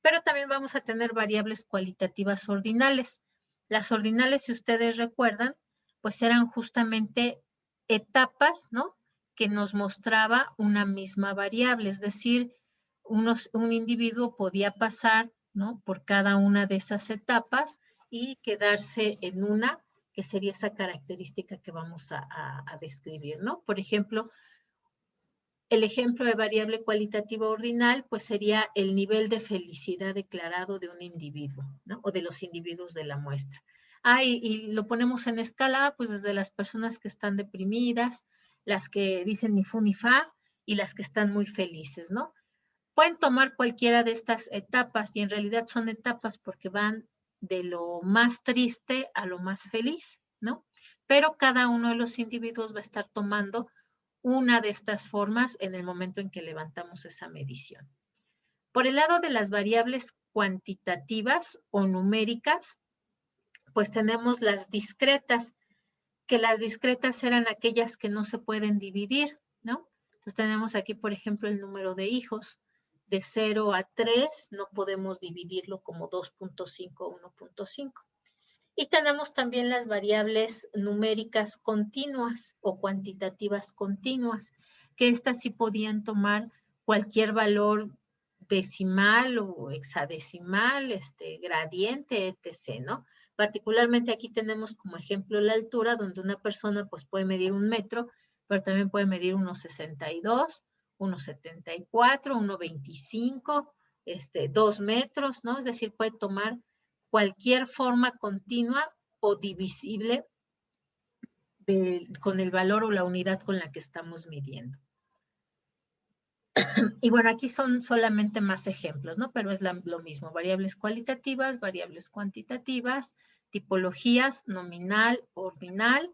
pero también vamos a tener variables cualitativas ordinales. Las ordinales, si ustedes recuerdan, pues eran justamente etapas, ¿no? Que nos mostraba una misma variable, es decir, un individuo podía pasar, ¿no? Por cada una de esas etapas y quedarse en una, que sería esa característica que vamos a describir, ¿no? Por ejemplo, el ejemplo de variable cualitativa ordinal, pues sería el nivel de felicidad declarado de un individuo, ¿no? O de los individuos de la muestra. Y lo ponemos en escala, pues desde las personas que están deprimidas, las que dicen ni fu ni fa, y las que están muy felices, ¿no? Pueden tomar cualquiera de estas etapas, y en realidad son etapas porque van de lo más triste a lo más feliz, ¿no? Pero cada uno de los individuos va a estar tomando una de estas formas en el momento en que levantamos esa medición. Por el lado de las variables cuantitativas o numéricas, pues tenemos las discretas, que las discretas eran aquellas que no se pueden dividir, ¿no? Entonces tenemos aquí, por ejemplo, el número de hijos. De 0 a 3 no podemos dividirlo como 2.5 o 1.5. Y tenemos también las variables numéricas continuas o cuantitativas continuas. que estas sí podían tomar cualquier valor decimal o hexadecimal, gradiente, etc., ¿no? Particularmente aquí tenemos como ejemplo la altura, donde una persona pues puede medir 1 metro, pero también puede medir 1,62, 1,74, 1,25, 2 metros, ¿no? Es decir, puede tomar cualquier forma continua o divisible con el valor o la unidad con la que estamos midiendo. Y bueno, aquí son solamente más ejemplos, ¿no? Pero es lo mismo, variables cualitativas, variables cuantitativas, tipologías, nominal, ordinal,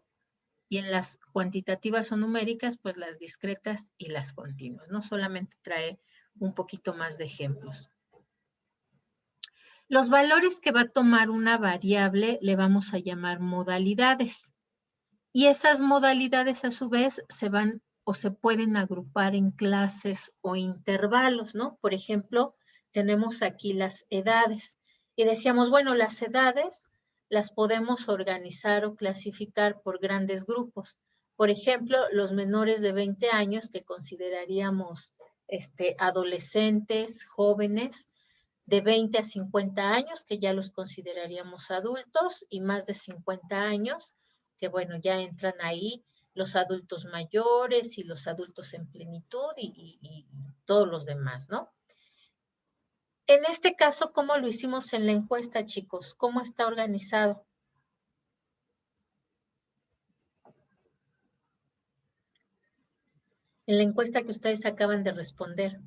y en las cuantitativas o numéricas, pues las discretas y las continuas, ¿no? Solamente trae un poquito más de ejemplos. Los valores que va a tomar una variable le vamos a llamar modalidades. Y esas modalidades a su vez se van o se pueden agrupar en clases o intervalos, ¿no? Por ejemplo, tenemos aquí las edades. Y decíamos, bueno, las edades las podemos organizar o clasificar por grandes grupos. Por ejemplo, los menores de 20 años que consideraríamos adolescentes, jóvenes, de 20 a 50 años, que ya los consideraríamos adultos, y más de 50 años, que bueno, ya entran ahí los adultos mayores y los adultos en plenitud y todos los demás, ¿no? En este caso, ¿cómo lo hicimos en la encuesta, chicos? ¿Cómo está organizado? En la encuesta que ustedes acaban de responder.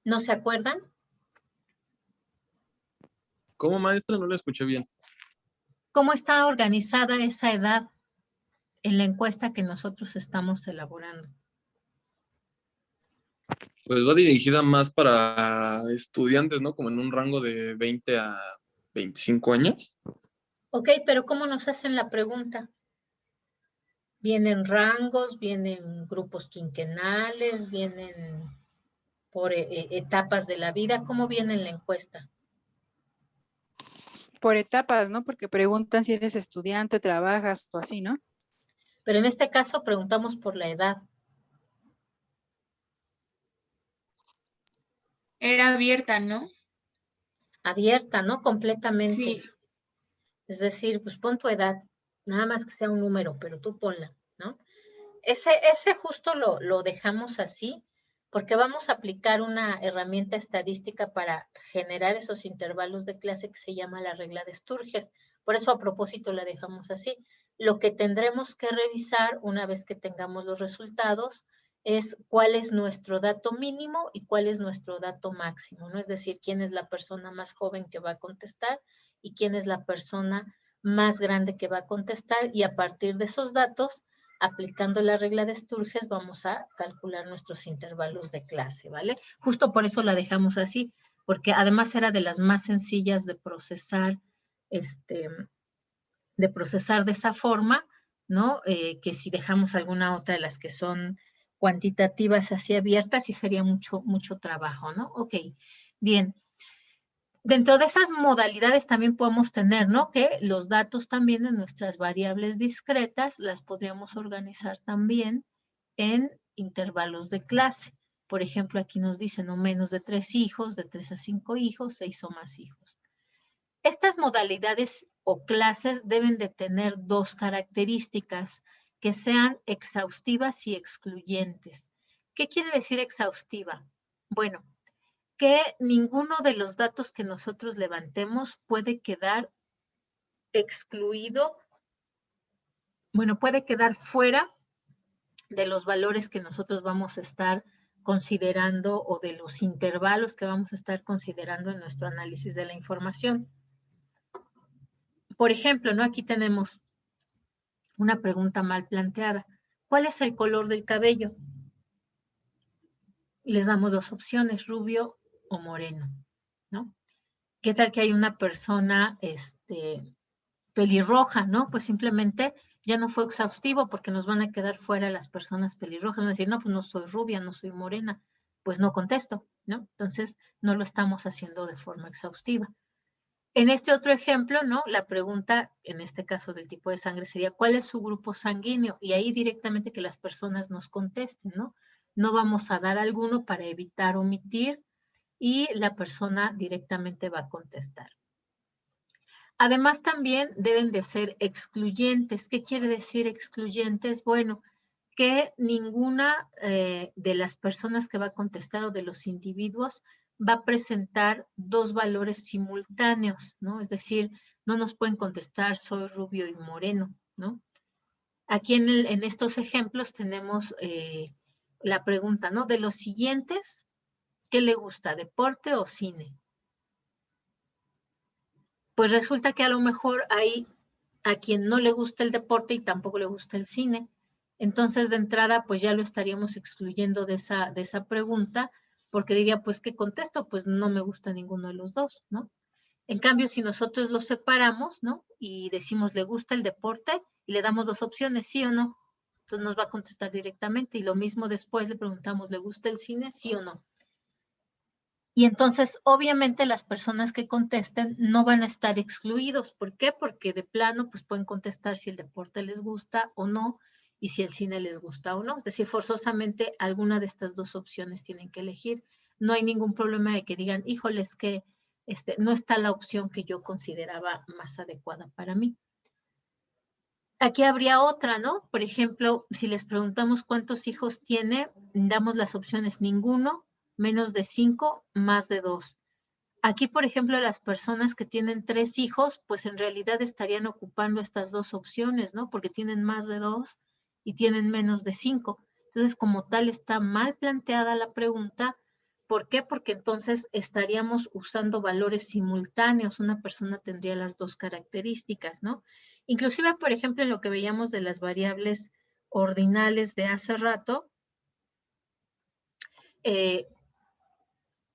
¿No se acuerdan? ¿Cómo, maestra? No lo escuché bien. ¿Cómo está organizada esa edad en la encuesta que nosotros estamos elaborando? Pues va dirigida más para estudiantes, ¿no? Como en un rango de 20 a 25 años. Ok, pero ¿cómo nos hacen la pregunta? ¿Vienen rangos, vienen grupos quinquenales, vienen por etapas de la vida? ¿Cómo viene en la encuesta? Por etapas, ¿no? Porque preguntan si eres estudiante, trabajas o así, ¿no? Pero en este caso preguntamos por la edad. Era abierta, ¿no? Abierta, ¿no? Completamente. Sí. Es decir, pues pon tu edad, nada más que sea un número, pero tú ponla, ¿no? Ese justo lo dejamos así, porque vamos a aplicar una herramienta estadística para generar esos intervalos de clase que se llama la regla de Sturges. Por eso a propósito la dejamos así. Lo que tendremos que revisar una vez que tengamos los resultados es cuál es nuestro dato mínimo y cuál es nuestro dato máximo, ¿no? Es decir, quién es la persona más joven que va a contestar y quién es la persona más grande que va a contestar, y a partir de esos datos, aplicando la regla de Sturges, vamos a calcular nuestros intervalos de clase, ¿vale? Justo por eso la dejamos así, porque además era de las más sencillas de procesar, de esa forma, ¿no? Que si dejamos alguna otra de las que son cuantitativas así abiertas, sí sería mucho trabajo, ¿no? Ok, bien. Dentro de esas modalidades también podemos tener, ¿no? Que los datos también en nuestras variables discretas las podríamos organizar también en intervalos de clase. Por ejemplo, aquí nos dicen no menos de 3 hijos, de 3 a 5 hijos, 6 o más hijos. Estas modalidades o clases deben de tener 2 características, que sean exhaustivas y excluyentes. ¿Qué quiere decir exhaustiva? Bueno, que ninguno de los datos que nosotros levantemos puede quedar excluido, bueno, puede quedar fuera de los valores que nosotros vamos a estar considerando o de los intervalos que vamos a estar considerando en nuestro análisis de la información. Por ejemplo, ¿no? Aquí tenemos una pregunta mal planteada. ¿Cuál es el color del cabello? Y les damos 2 opciones, rubio o moreno, ¿no? ¿Qué tal que hay una persona pelirroja, ¿no? Pues simplemente ya no fue exhaustivo porque nos van a quedar fuera las personas pelirrojas. Van a decir, no, pues no soy rubia, no soy morena, pues no contesto, ¿no? Entonces no lo estamos haciendo de forma exhaustiva. En este otro ejemplo, ¿no? La pregunta, en este caso del tipo de sangre, sería ¿cuál es su grupo sanguíneo? Y ahí directamente que las personas nos contesten, ¿no? No vamos a dar alguno para evitar omitir y la persona directamente va a contestar. Además, también deben de ser excluyentes. ¿Qué quiere decir excluyentes? Bueno, que ninguna de las personas que va a contestar o de los individuos va a presentar dos valores simultáneos, ¿no? Es decir, no nos pueden contestar soy rubio y moreno, ¿no? Aquí en estos ejemplos tenemos la pregunta, ¿no? De los siguientes, ¿qué le gusta, deporte o cine? Pues resulta que a lo mejor hay a quien no le gusta el deporte y tampoco le gusta el cine. Entonces, de entrada, pues ya lo estaríamos excluyendo de esa pregunta, porque diría, pues, ¿qué contesto? Pues no me gusta ninguno de los dos, ¿no? En cambio, si nosotros los separamos, ¿no? Y decimos, ¿le gusta el deporte? Y le damos dos opciones, ¿sí o no? Entonces nos va a contestar directamente. Y lo mismo después le preguntamos, ¿le gusta el cine? ¿Sí o no? Y entonces, obviamente, las personas que contesten no van a estar excluidos. ¿Por qué? Porque de plano, pues pueden contestar si el deporte les gusta o no, y si el cine les gusta o no. Es decir, forzosamente alguna de estas dos opciones tienen que elegir. No hay ningún problema de que digan, híjoles, que no está la opción que yo consideraba más adecuada para mí. Aquí habría otra, ¿no? Por ejemplo, si les preguntamos cuántos hijos tiene, damos las opciones ninguno, menos de 5, más de 2. Aquí, por ejemplo, las personas que tienen 3 hijos, pues en realidad estarían ocupando estas dos opciones, ¿no? Porque tienen más de 2 y tienen menos de 5. Entonces, como tal, está mal planteada la pregunta. ¿Por qué? Porque entonces estaríamos usando valores simultáneos. Una persona tendría las dos características, ¿no? Inclusive, por ejemplo, en lo que veíamos de las variables ordinales de hace rato,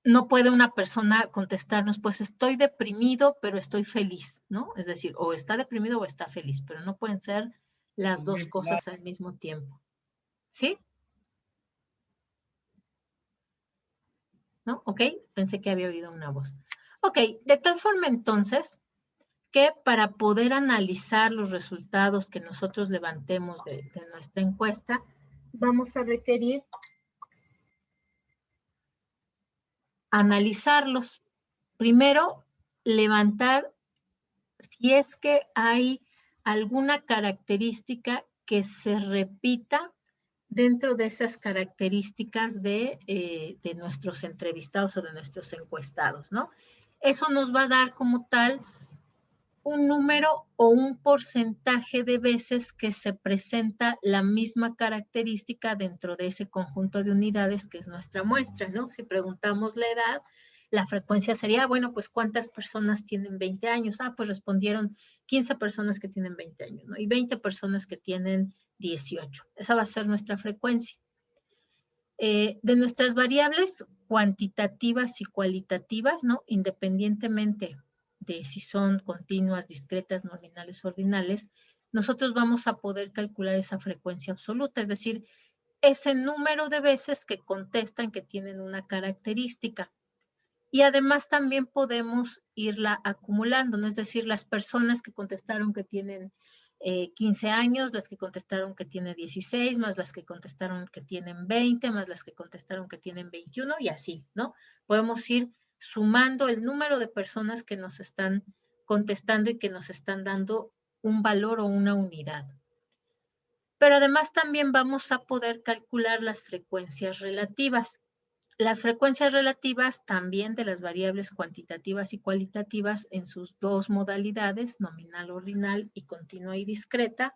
no puede una persona contestarnos, pues estoy deprimido, pero estoy feliz, ¿no? Es decir, o está deprimido o está feliz, pero no pueden ser las dos cosas al mismo tiempo. ¿Sí? ¿No? ¿Ok? Pensé que había oído una voz. Ok, de tal forma entonces que para poder analizar los resultados que nosotros levantemos de nuestra encuesta, vamos a requerir analizarlos. Primero, levantar si es que hay alguna característica que se repita dentro de esas características de nuestros entrevistados o de nuestros encuestados, ¿no? Eso nos va a dar como tal un número o un porcentaje de veces que se presenta la misma característica dentro de ese conjunto de unidades que es nuestra muestra, ¿no? Si preguntamos la edad, la frecuencia sería, bueno, pues ¿cuántas personas tienen 20 años? Ah, pues respondieron 15 personas que tienen 20 años, ¿no? Y 20 personas que tienen 18. Esa va a ser nuestra frecuencia. De nuestras variables cuantitativas y cualitativas, ¿no? Independientemente de si son continuas, discretas, nominales, ordinales, nosotros vamos a poder calcular esa frecuencia absoluta, es decir, ese número de veces que contestan que tienen una característica. Y además también podemos irla acumulando, ¿no? Es decir, las personas que contestaron que tienen 15 años, las que contestaron que tienen 16, más las que contestaron que tienen 20, más las que contestaron que tienen 21 y así, ¿no? Podemos ir sumando el número de personas que nos están contestando y que nos están dando un valor o una unidad. Pero además también vamos a poder calcular las frecuencias relativas. Las frecuencias relativas también de las variables cuantitativas y cualitativas en sus dos modalidades, nominal, ordinal y continua y discreta,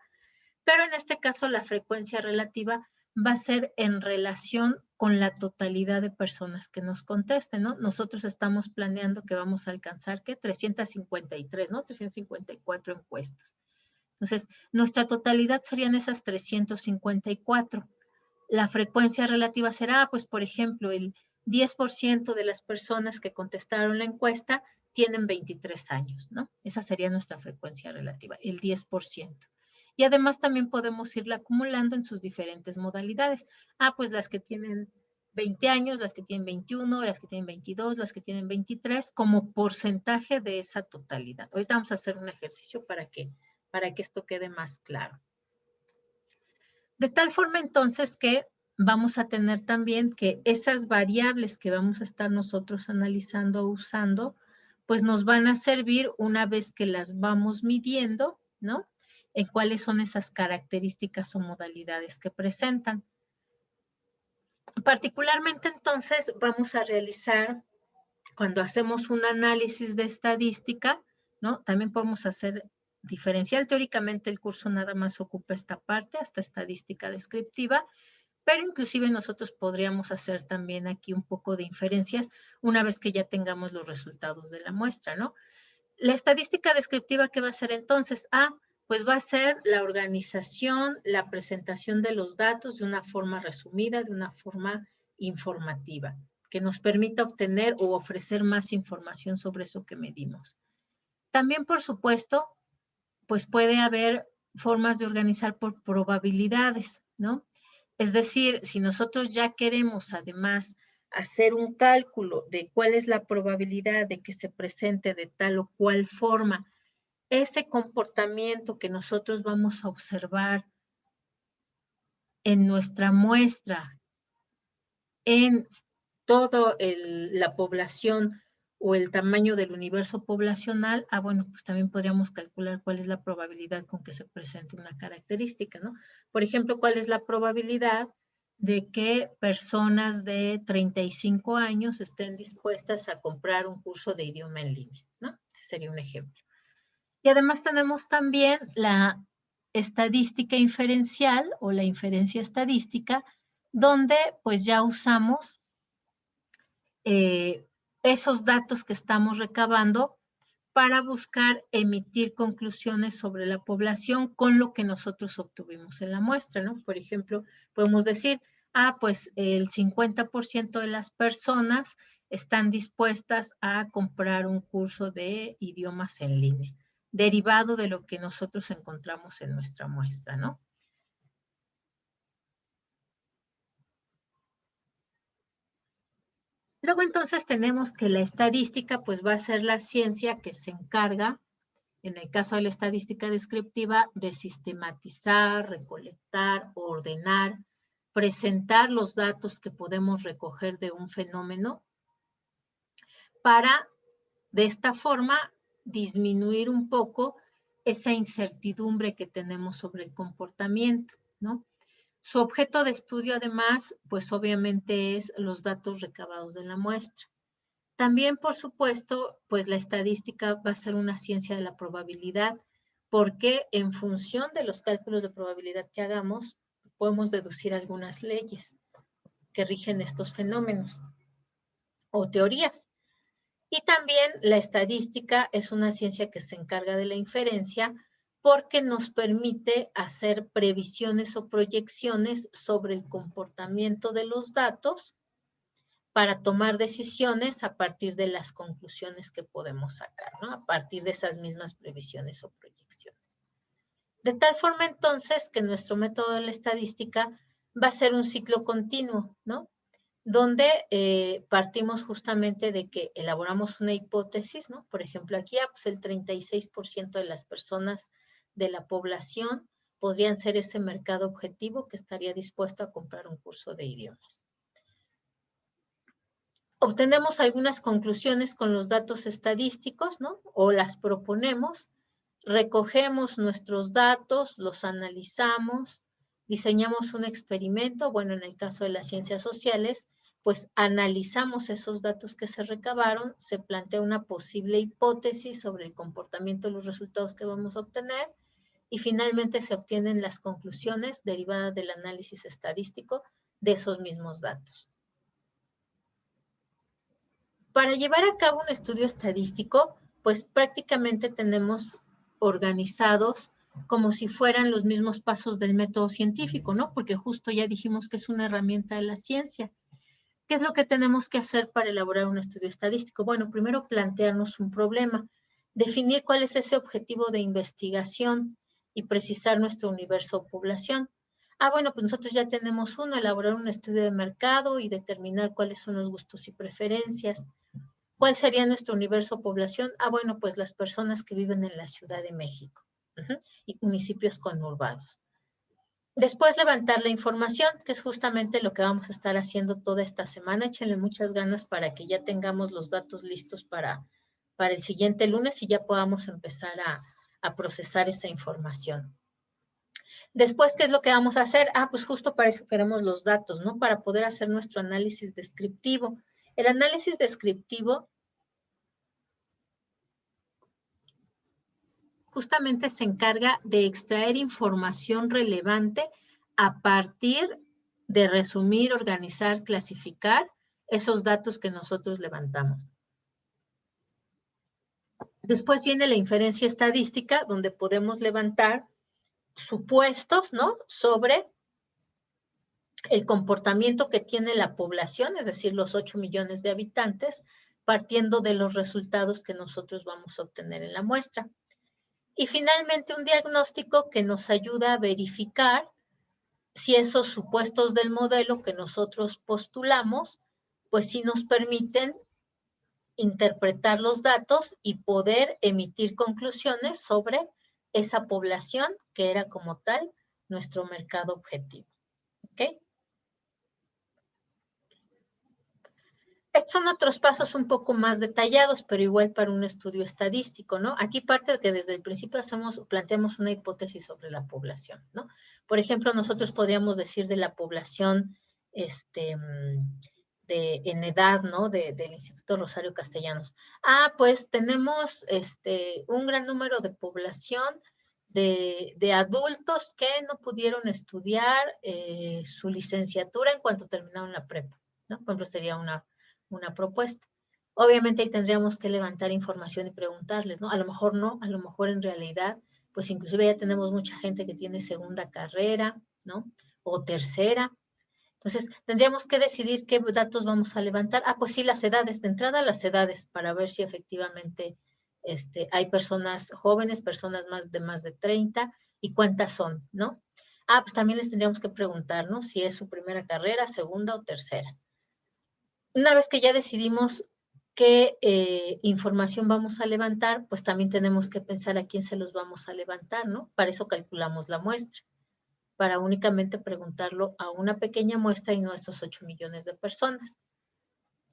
pero en este caso la frecuencia relativa va a ser en relación con la totalidad de personas que nos contesten, ¿no? Nosotros estamos planeando que vamos a alcanzar, ¿qué? 353, ¿no? 354 encuestas. Entonces, nuestra totalidad serían esas 354. La frecuencia relativa será, pues, por ejemplo, el 10% de las personas que contestaron la encuesta tienen 23 años, ¿no? Esa sería nuestra frecuencia relativa, el 10%. Y además también podemos irla acumulando en sus diferentes modalidades. Ah, pues las que tienen 20 años, las que tienen 21, las que tienen 22, las que tienen 23, como porcentaje de esa totalidad. Ahorita vamos a hacer un ejercicio para que esto quede más claro. De tal forma entonces que vamos a tener también que esas variables que vamos a estar nosotros analizando o usando, pues nos van a servir una vez que las vamos midiendo, ¿no? En cuáles son esas características o modalidades que presentan. Particularmente entonces vamos a realizar, cuando hacemos un análisis de estadística, ¿no? También podemos hacer diferencial. Teóricamente el curso nada más ocupa esta parte, hasta estadística descriptiva, pero inclusive nosotros podríamos hacer también aquí un poco de inferencias una vez que ya tengamos los resultados de la muestra, ¿no? La estadística descriptiva, ¿qué va a ser entonces? Pues va a ser la organización, la presentación de los datos de una forma resumida, de una forma informativa, que nos permita obtener o ofrecer más información sobre eso que medimos. También, por supuesto, pues puede haber formas de organizar por probabilidades, ¿no? Es decir, si nosotros ya queremos además hacer un cálculo de cuál es la probabilidad de que se presente de tal o cual forma ese comportamiento que nosotros vamos a observar en nuestra muestra, en toda la población o el tamaño del universo poblacional, bueno, pues también podríamos calcular cuál es la probabilidad con que se presente una característica, ¿no? Por ejemplo, cuál es la probabilidad de que personas de 35 años estén dispuestas a comprar un curso de idioma en línea, ¿no? Ese sería un ejemplo. Y además tenemos también la estadística inferencial o la inferencia estadística, donde pues ya usamos esos datos que estamos recabando para buscar emitir conclusiones sobre la población con lo que nosotros obtuvimos en la muestra, ¿no? Por ejemplo, podemos decir, pues el 50% de las personas están dispuestas a comprar un curso de idiomas en línea, derivado de lo que nosotros encontramos en nuestra muestra, ¿no? Luego entonces tenemos que la estadística pues va a ser la ciencia que se encarga, en el caso de la estadística descriptiva, de sistematizar, recolectar, ordenar, presentar los datos que podemos recoger de un fenómeno para, de esta forma, disminuir un poco esa incertidumbre que tenemos sobre el comportamiento, ¿no? Su objeto de estudio, además, pues obviamente es los datos recabados de la muestra. También, por supuesto, pues la estadística va a ser una ciencia de la probabilidad, porque en función de los cálculos de probabilidad que hagamos, podemos deducir algunas leyes que rigen estos fenómenos o teorías. Y también la estadística es una ciencia que se encarga de la inferencia porque nos permite hacer previsiones o proyecciones sobre el comportamiento de los datos para tomar decisiones a partir de las conclusiones que podemos sacar, ¿no? A partir de esas mismas previsiones o proyecciones. De tal forma entonces que nuestro método de la estadística va a ser un ciclo continuo, ¿no? Donde partimos justamente de que elaboramos una hipótesis, ¿no? Por ejemplo, aquí pues el 36% de las personas de la población podrían ser ese mercado objetivo que estaría dispuesto a comprar un curso de idiomas. Obtenemos algunas conclusiones con los datos estadísticos, ¿no? O las proponemos, recogemos nuestros datos, los analizamos, diseñamos un experimento, bueno, en el caso de las ciencias sociales, pues analizamos esos datos que se recabaron, se plantea una posible hipótesis sobre el comportamiento de los resultados que vamos a obtener y finalmente se obtienen las conclusiones derivadas del análisis estadístico de esos mismos datos. Para llevar a cabo un estudio estadístico, pues prácticamente tenemos organizados como si fueran los mismos pasos del método científico, ¿no? Porque justo ya dijimos que es una herramienta de la ciencia. ¿Qué es lo que tenemos que hacer para elaborar un estudio estadístico? Bueno, primero plantearnos un problema, definir cuál es ese objetivo de investigación y precisar nuestro universo o población. Ah, bueno, pues nosotros ya tenemos uno, elaborar un estudio de mercado y determinar cuáles son los gustos y preferencias. ¿Cuál sería nuestro universo población? Ah, bueno, pues las personas que viven en la Ciudad de México y municipios conurbados. Después levantar la información, que es justamente lo que vamos a estar haciendo toda esta semana. Échenle muchas ganas para que ya tengamos los datos listos para el siguiente lunes y ya podamos empezar a procesar esa información. Después, ¿qué es lo que vamos a hacer? Ah, pues justo para eso queremos los datos, ¿no? Para poder hacer nuestro análisis descriptivo. El análisis descriptivo justamente se encarga de extraer información relevante a partir de resumir, organizar, clasificar esos datos que nosotros levantamos. Después viene la inferencia estadística, donde podemos levantar supuestos, ¿no? Sobre el comportamiento que tiene la población, es decir, los 8 millones de habitantes, partiendo de los resultados que nosotros vamos a obtener en la muestra. Y finalmente un diagnóstico que nos ayuda a verificar si esos supuestos del modelo que nosotros postulamos, pues sí nos permiten interpretar los datos y poder emitir conclusiones sobre esa población que era como tal nuestro mercado objetivo. ¿Ok? Estos son otros pasos un poco más detallados, pero igual para un estudio estadístico, ¿no? Aquí parte de que desde el principio planteamos una hipótesis sobre la población, ¿no? Por ejemplo, nosotros podríamos decir de la población en edad, ¿no? Del Instituto Rosario Castellanos. Ah, pues tenemos un gran número de población de adultos que no pudieron estudiar su licenciatura en cuanto terminaron la prepa, ¿no? Por ejemplo, sería una propuesta. Obviamente ahí tendríamos que levantar información y preguntarles, ¿no? A lo mejor no, a lo mejor en realidad, pues inclusive ya tenemos mucha gente que tiene segunda carrera, ¿no? O tercera. Entonces, tendríamos que decidir qué datos vamos a levantar. Ah, pues sí, las edades, de entrada las edades, para ver si efectivamente hay personas jóvenes, personas de más de 30, y cuántas son, ¿no? Ah, pues también les tendríamos que preguntar, ¿no? Si es su primera carrera, segunda o tercera. Una vez que ya decidimos qué información vamos a levantar, pues también tenemos que pensar a quién se los vamos a levantar, ¿no? Para eso calculamos la muestra, para únicamente preguntarlo a una pequeña muestra y no a esos 8 millones de personas.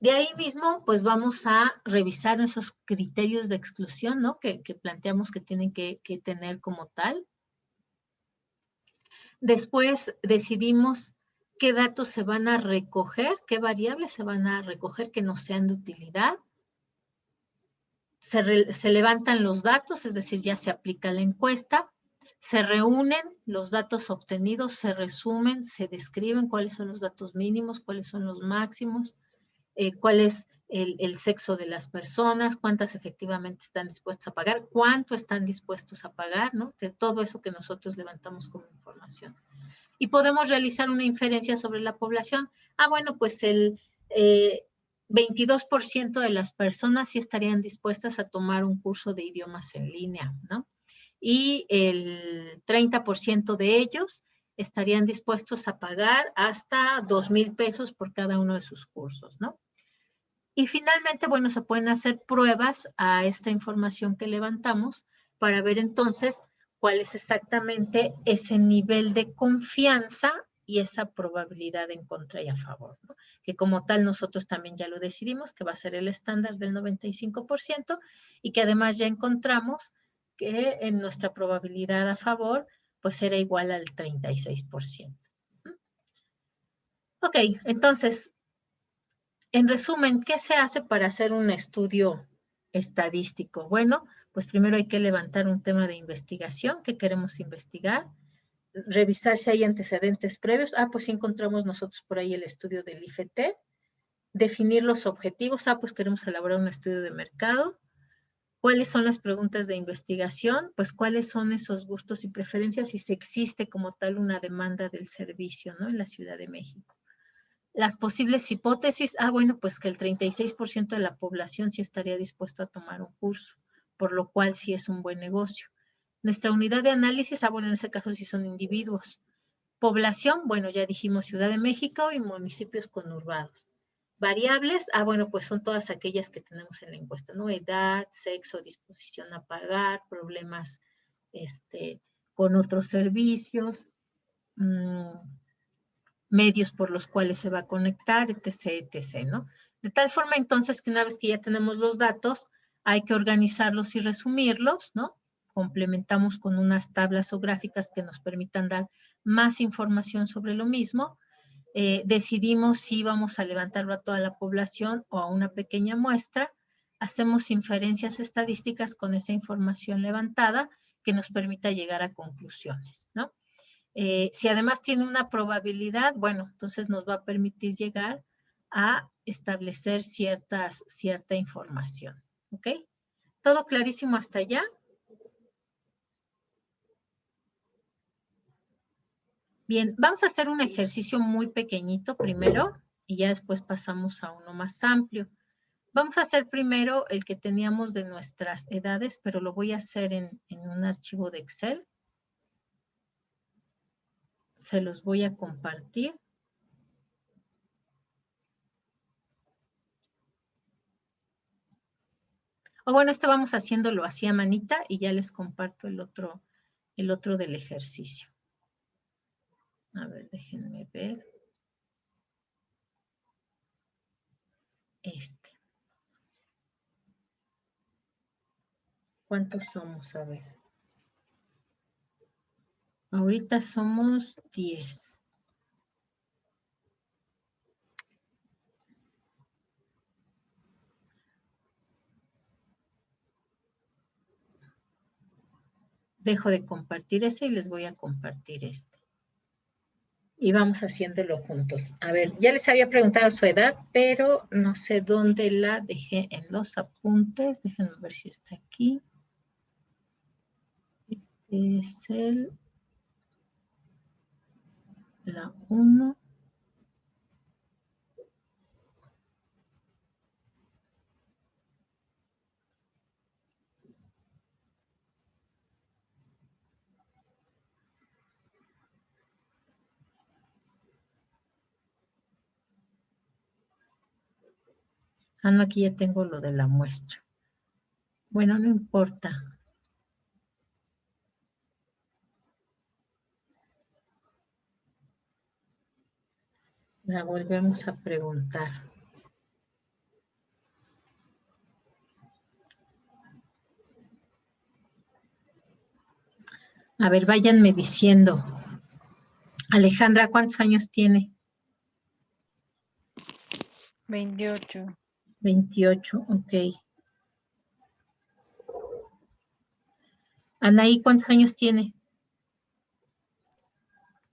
De ahí mismo, pues vamos a revisar esos criterios de exclusión, ¿no? Que planteamos que tienen que tener como tal. Después decidimos qué datos se van a recoger, qué variables se van a recoger que no sean de utilidad. Se levantan los datos, es decir, ya se aplica la encuesta, se reúnen los datos obtenidos, se resumen, se describen cuáles son los datos mínimos, cuáles son los máximos, cuál es el sexo de las personas, cuántas efectivamente están dispuestas a pagar, cuánto están dispuestos a pagar, ¿no? De todo eso que nosotros levantamos como información. Y podemos realizar una inferencia sobre la población. Ah, bueno, pues el 22% de las personas sí estarían dispuestas a tomar un curso de idiomas en línea, ¿no? Y el 30% de ellos estarían dispuestos a pagar hasta 2,000 pesos por cada uno de sus cursos, ¿no? Y finalmente, bueno, se pueden hacer pruebas a esta información que levantamos para ver entonces cuál es exactamente ese nivel de confianza y esa probabilidad en contra y a favor, ¿no? Que como tal nosotros también ya lo decidimos, que va a ser el estándar del 95% y que además ya encontramos que en nuestra probabilidad a favor pues era igual al 36%. Ok, entonces, en resumen, ¿qué se hace para hacer un estudio estadístico? Bueno, pues primero hay que levantar un tema de investigación que queremos investigar, revisar si hay antecedentes previos. Ah, pues sí encontramos nosotros por ahí el estudio del IFT, definir los objetivos. Ah, pues queremos elaborar un estudio de mercado. ¿Cuáles son las preguntas de investigación? Pues cuáles son esos gustos y preferencias y si existe como tal una demanda del servicio, ¿no? En la Ciudad de México. Las posibles hipótesis, bueno, pues que el 36% de la población sí estaría dispuesto a tomar un curso, por lo cual sí es un buen negocio. Nuestra unidad de análisis, bueno, en ese caso sí son individuos. Población, bueno, ya dijimos Ciudad de México y municipios conurbados. Variables, bueno, pues son todas aquellas que tenemos en la encuesta, ¿no? Edad, sexo, disposición a pagar, problemas con otros servicios, medios por los cuales se va a conectar, etc., etc., ¿no? De tal forma, entonces, que una vez que ya tenemos los datos, hay que organizarlos y resumirlos, ¿no? Complementamos con unas tablas o gráficas que nos permitan dar más información sobre lo mismo. Decidimos si vamos a levantarlo a toda la población o a una pequeña muestra. Hacemos inferencias estadísticas con esa información levantada que nos permita llegar a conclusiones, ¿no? Si además tiene una probabilidad, bueno, entonces nos va a permitir llegar a establecer cierta información, ¿ok? ¿Todo clarísimo hasta allá? Bien, vamos a hacer un ejercicio muy pequeñito primero y ya después pasamos a uno más amplio. Vamos a hacer primero el que teníamos de nuestras edades, pero lo voy a hacer en un archivo de Excel. Se los voy a compartir. O bueno, vamos haciéndolo así a manita y ya les comparto el otro del ejercicio. A ver, déjenme ver. ¿Cuántos somos? A ver. Ahorita somos 10. Dejo de compartir ese y les voy a compartir este. Y vamos haciéndolo juntos. A ver, ya les había preguntado su edad, pero no sé dónde la dejé en los apuntes. Déjenme ver si está aquí. Este es la 1. No, aquí ya tengo lo de la muestra. Bueno, no importa. La volvemos a preguntar. A ver, váyanme diciendo. Alejandra, ¿cuántos años tiene? 28. 28, ok. Anaí, ¿cuántos años tiene?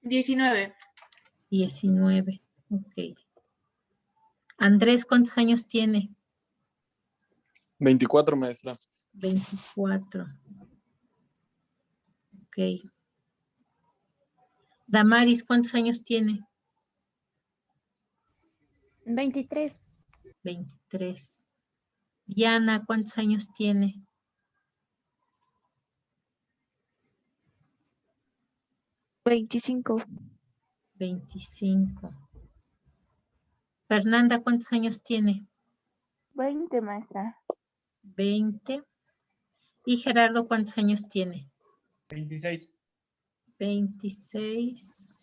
19. 19, ok. Andrés, ¿cuántos años tiene? 24, maestra. 24. Ok. Damaris, ¿cuántos años tiene? 23. 23. Diana, ¿cuántos años tiene? 25. 25. Fernanda, ¿cuántos años tiene? 20, maestra. 20. ¿Y Gerardo, cuántos años tiene? 26. 26.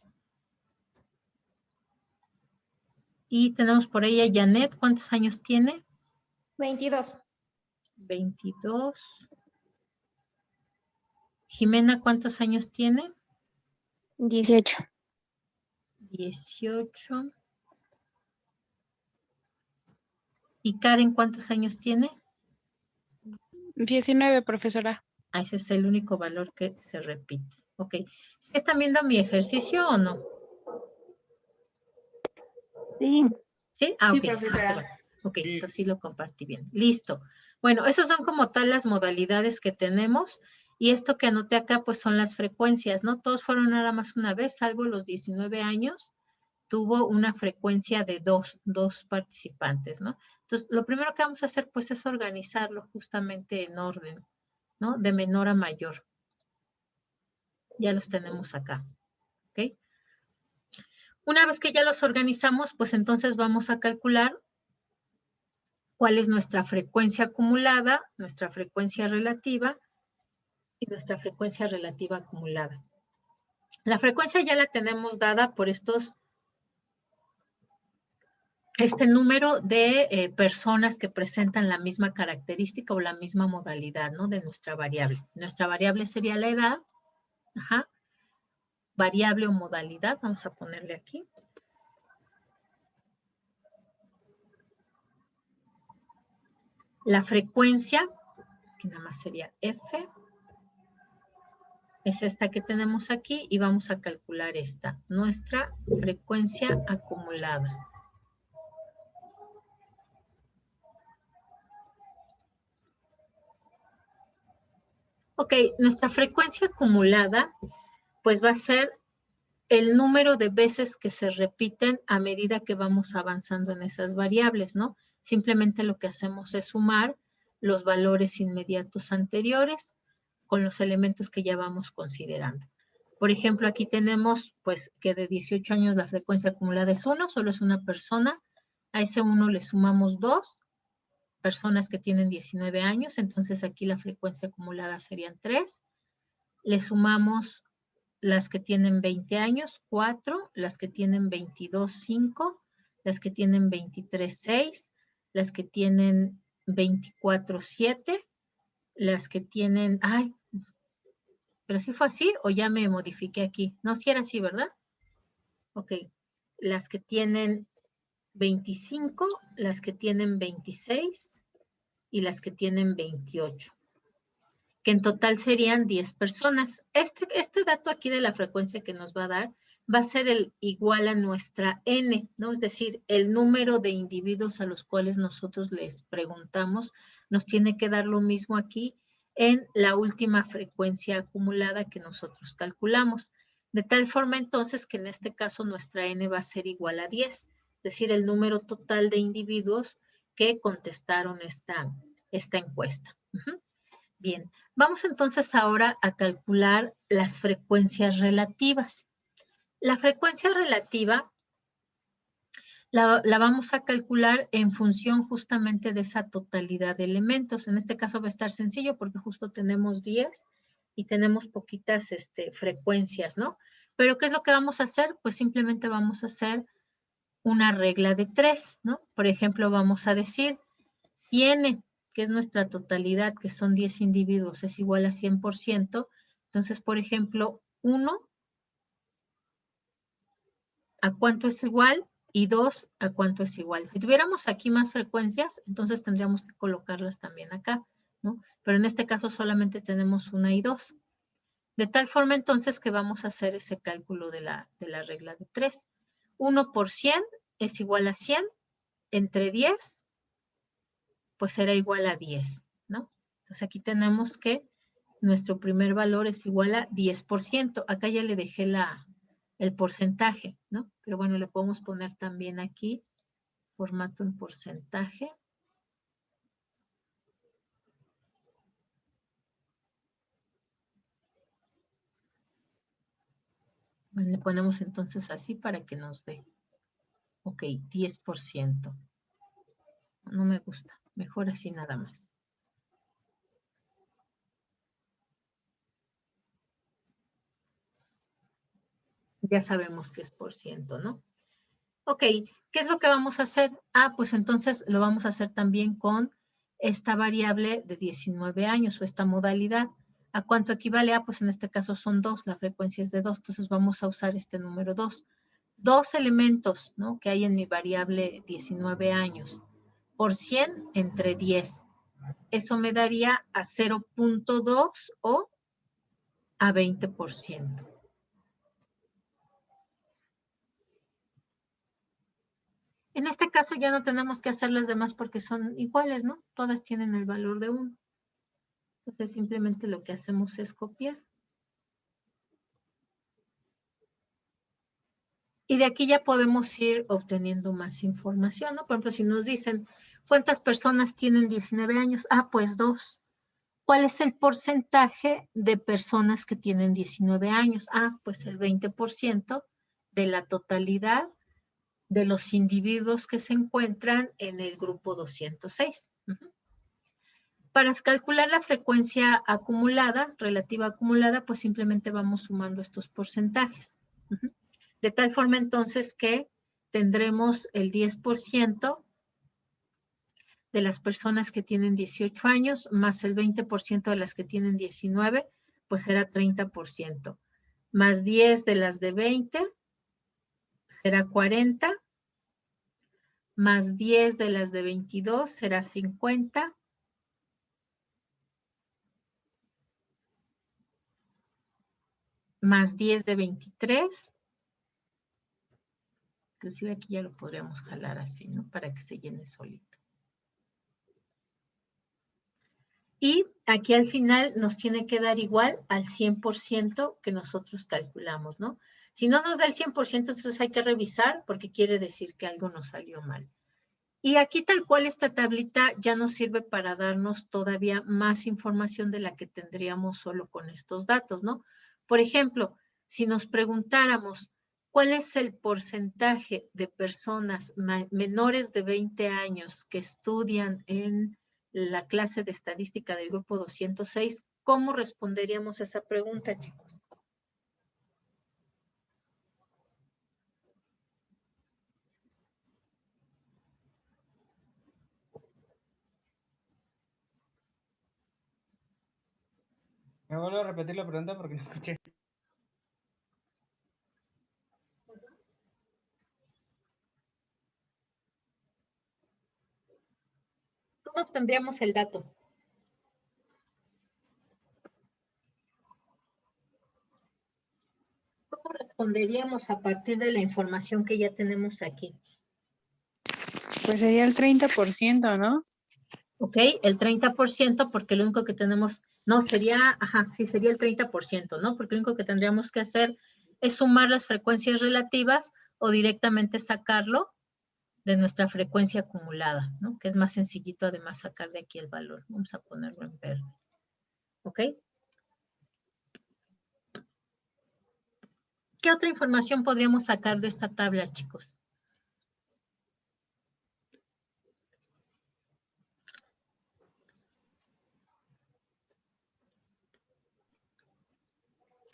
Y tenemos por ahí a Janet, ¿cuántos años tiene? 22. 22. Jimena, ¿cuántos años tiene? 18. 18. ¿Y Karen, cuántos años tiene? 19, profesora. Ese es el único valor que se repite. Ok. ¿Sí están viendo mi ejercicio o no? Sí. ¿Sí? Sí, Ok. profesora. Ok, entonces sí lo compartí bien. Listo. Bueno, esos son como tal las modalidades que tenemos. Y esto que anoté acá, pues son las frecuencias, ¿no? Todos fueron nada más una vez, salvo los 19 años. Tuvo una frecuencia de dos participantes, ¿no? Entonces, lo primero que vamos a hacer, pues, es organizarlo justamente en orden, ¿no? De menor a mayor. Ya los tenemos acá, ¿ok? Una vez que ya los organizamos, pues entonces vamos a calcular cuál es nuestra frecuencia acumulada, nuestra frecuencia relativa y nuestra frecuencia relativa acumulada. La frecuencia ya la tenemos dada por este número de personas que presentan la misma característica o la misma modalidad, ¿no? De nuestra variable. Nuestra variable sería la edad. Ajá. Variable o modalidad, vamos a ponerle aquí. La frecuencia, que nada más sería F, es esta que tenemos aquí y vamos a calcular esta, nuestra frecuencia acumulada. Ok, nuestra frecuencia acumulada, pues va a ser el número de veces que se repiten a medida que vamos avanzando en esas variables, ¿no? Simplemente lo que hacemos es sumar los valores inmediatos anteriores con los elementos que ya vamos considerando. Por ejemplo, aquí tenemos, pues, que de 18 años la frecuencia acumulada es 1, solo es una persona. A ese 1 le sumamos 2 personas que tienen 19 años, entonces aquí la frecuencia acumulada serían 3. Le sumamos las que tienen 20 años, 4, las que tienen 22, 5, las que tienen 23, 6, las que tienen 24, 7, las que tienen, ay, pero si fue así o ya me modifiqué aquí. No, si era así, ¿verdad? Ok, las que tienen 25, las que tienen 26 y las que tienen 28. Que en total serían 10 personas. Este dato aquí de la frecuencia que nos va a dar va a ser el igual a nuestra N, ¿no? Es decir, el número de individuos a los cuales nosotros les preguntamos nos tiene que dar lo mismo aquí en la última frecuencia acumulada que nosotros calculamos. De tal forma entonces que en este caso nuestra N va a ser igual a 10, es decir, el número total de individuos que contestaron esta encuesta. Bien, vamos entonces ahora a calcular las frecuencias relativas. La frecuencia relativa la vamos a calcular en función justamente de esa totalidad de elementos. En este caso va a estar sencillo porque justo tenemos 10 y tenemos poquitas frecuencias, ¿no? Pero ¿qué es lo que vamos a hacer? Pues simplemente vamos a hacer una regla de 3, ¿no? Por ejemplo, vamos a decir si N, que es nuestra totalidad, que son 10 individuos, es igual a 100%, entonces, por ejemplo, 1, ¿a cuánto es igual? Y 2, ¿a cuánto es igual? Si tuviéramos aquí más frecuencias, entonces tendríamos que colocarlas también acá, ¿no? Pero en este caso solamente tenemos 1 y 2. De tal forma, entonces, que vamos a hacer ese cálculo de la regla de 3. 1 por 100 es igual a 100, entre 10, pues será igual a 10, ¿no? Entonces aquí tenemos que nuestro primer valor es igual a 10%. Acá ya le dejé el porcentaje, ¿no? Pero bueno, le podemos poner también aquí formato en porcentaje. Bueno, le ponemos entonces así para que nos dé. Ok, 10%. No me gusta. Mejor así nada más. Ya sabemos que es por ciento, ¿no? Ok, ¿qué es lo que vamos a hacer? Ah, pues entonces lo vamos a hacer también con esta variable de 19 años o esta modalidad. ¿A cuánto equivale? Ah, pues en este caso son 2, la frecuencia es de 2, entonces vamos a usar este número 2. 2 elementos, ¿no? Que hay en mi variable 19 años por 100 entre 10. Eso me daría a 0.2 o a 20%. En este caso ya no tenemos que hacer las demás porque son iguales, ¿no? Todas tienen el valor de 1. Entonces simplemente lo que hacemos es copiar. Y de aquí ya podemos ir obteniendo más información, ¿no? Por ejemplo, si nos dicen, ¿cuántas personas tienen 19 años? Ah, pues 2. ¿Cuál es el porcentaje de personas que tienen 19 años? Ah, pues el 20%. de la totalidad de los individuos que se encuentran en el grupo 206. Para calcular la frecuencia acumulada, relativa acumulada, pues simplemente vamos sumando estos porcentajes. De tal forma entonces que tendremos el 10% de las personas que tienen 18 años más el 20% de las que tienen 19, pues será 30%. Más 10 de las de 20, será 40. Más 10 de las de 22, será 50. Más 10 de 23. Inclusive aquí ya lo podríamos jalar así, ¿no? Para que se llene solito. Y aquí al final nos tiene que dar igual al 100% que nosotros calculamos, ¿no? Si no nos da el 100%, entonces hay que revisar porque quiere decir que algo nos salió mal. Y aquí tal cual esta tablita ya nos sirve para darnos todavía más información de la que tendríamos solo con estos datos, ¿no? Por ejemplo, si nos preguntáramos cuál es el porcentaje de personas menores de 20 años que estudian en la clase de estadística del grupo 206, ¿cómo responderíamos a esa pregunta, chicos? ¿Me vuelvo a repetir la pregunta porque no escuché? ¿Cómo obtendríamos el dato? ¿Cómo responderíamos a partir de la información que ya tenemos aquí? Pues sería el 30%, ¿no? Ok, el 30% porque lo único que tenemos, no, sería, ajá, sí, sería el 30%, ¿no? Porque lo único que tendríamos que hacer es sumar las frecuencias relativas o directamente sacarlo de nuestra frecuencia acumulada, ¿no? Que es más sencillito además sacar de aquí el valor. Vamos a ponerlo en verde. ¿Ok? ¿Qué otra información podríamos sacar de esta tabla, chicos?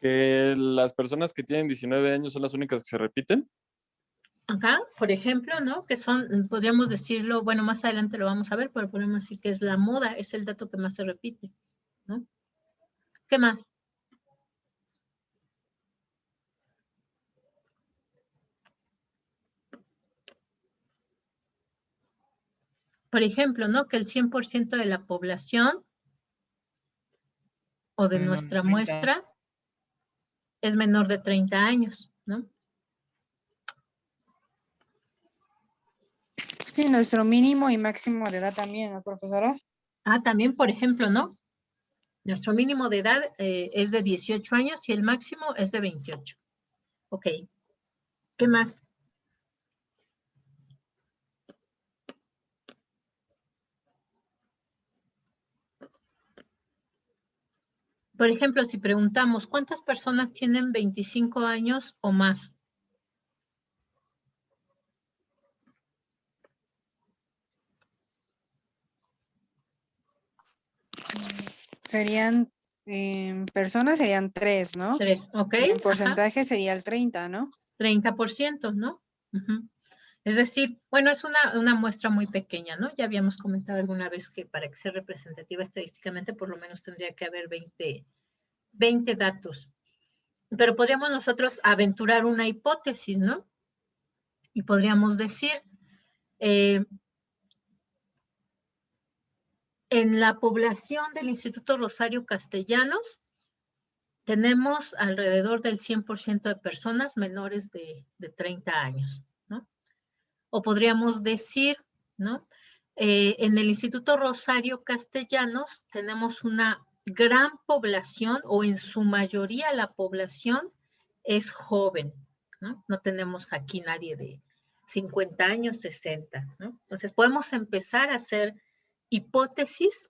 Que las personas que tienen 19 años son las únicas que se repiten. Acá, por ejemplo, ¿no? Que son, podríamos decirlo, bueno, más adelante lo vamos a ver, pero podemos decir que es la moda, es el dato que más se repite, ¿no? ¿Qué más? Por ejemplo, ¿no? Que el 100% de la población o de nuestra 30. muestra es menor de 30 años, ¿no? Sí, nuestro mínimo y máximo de edad también, ¿no, profesora? Ah, también, por ejemplo, ¿no? Nuestro mínimo de edad es de 18 años y el máximo es de 28. Ok. ¿Qué más? Por ejemplo, si preguntamos, ¿cuántas personas tienen 25 años o más? Serían, personas serían 3, ¿no? 3, ¿ok? Y en Ajá. porcentaje sería el 30, ¿no? 30%, ¿no? Ujú. Es decir, bueno, es una muestra muy pequeña, ¿no? Ya habíamos comentado alguna vez que para que sea representativa estadísticamente, por lo menos tendría que haber 20 datos. Pero podríamos nosotros aventurar una hipótesis, ¿no? Y podríamos decir, en la población del Instituto Rosario Castellanos, tenemos alrededor del 100% de personas menores de 30 años, ¿no? O podríamos decir, ¿no? En el Instituto Rosario Castellanos tenemos una gran población, o en su mayoría la población es joven, ¿no? No tenemos aquí nadie de 50 años, 60, ¿no? Entonces podemos empezar a hacer hipótesis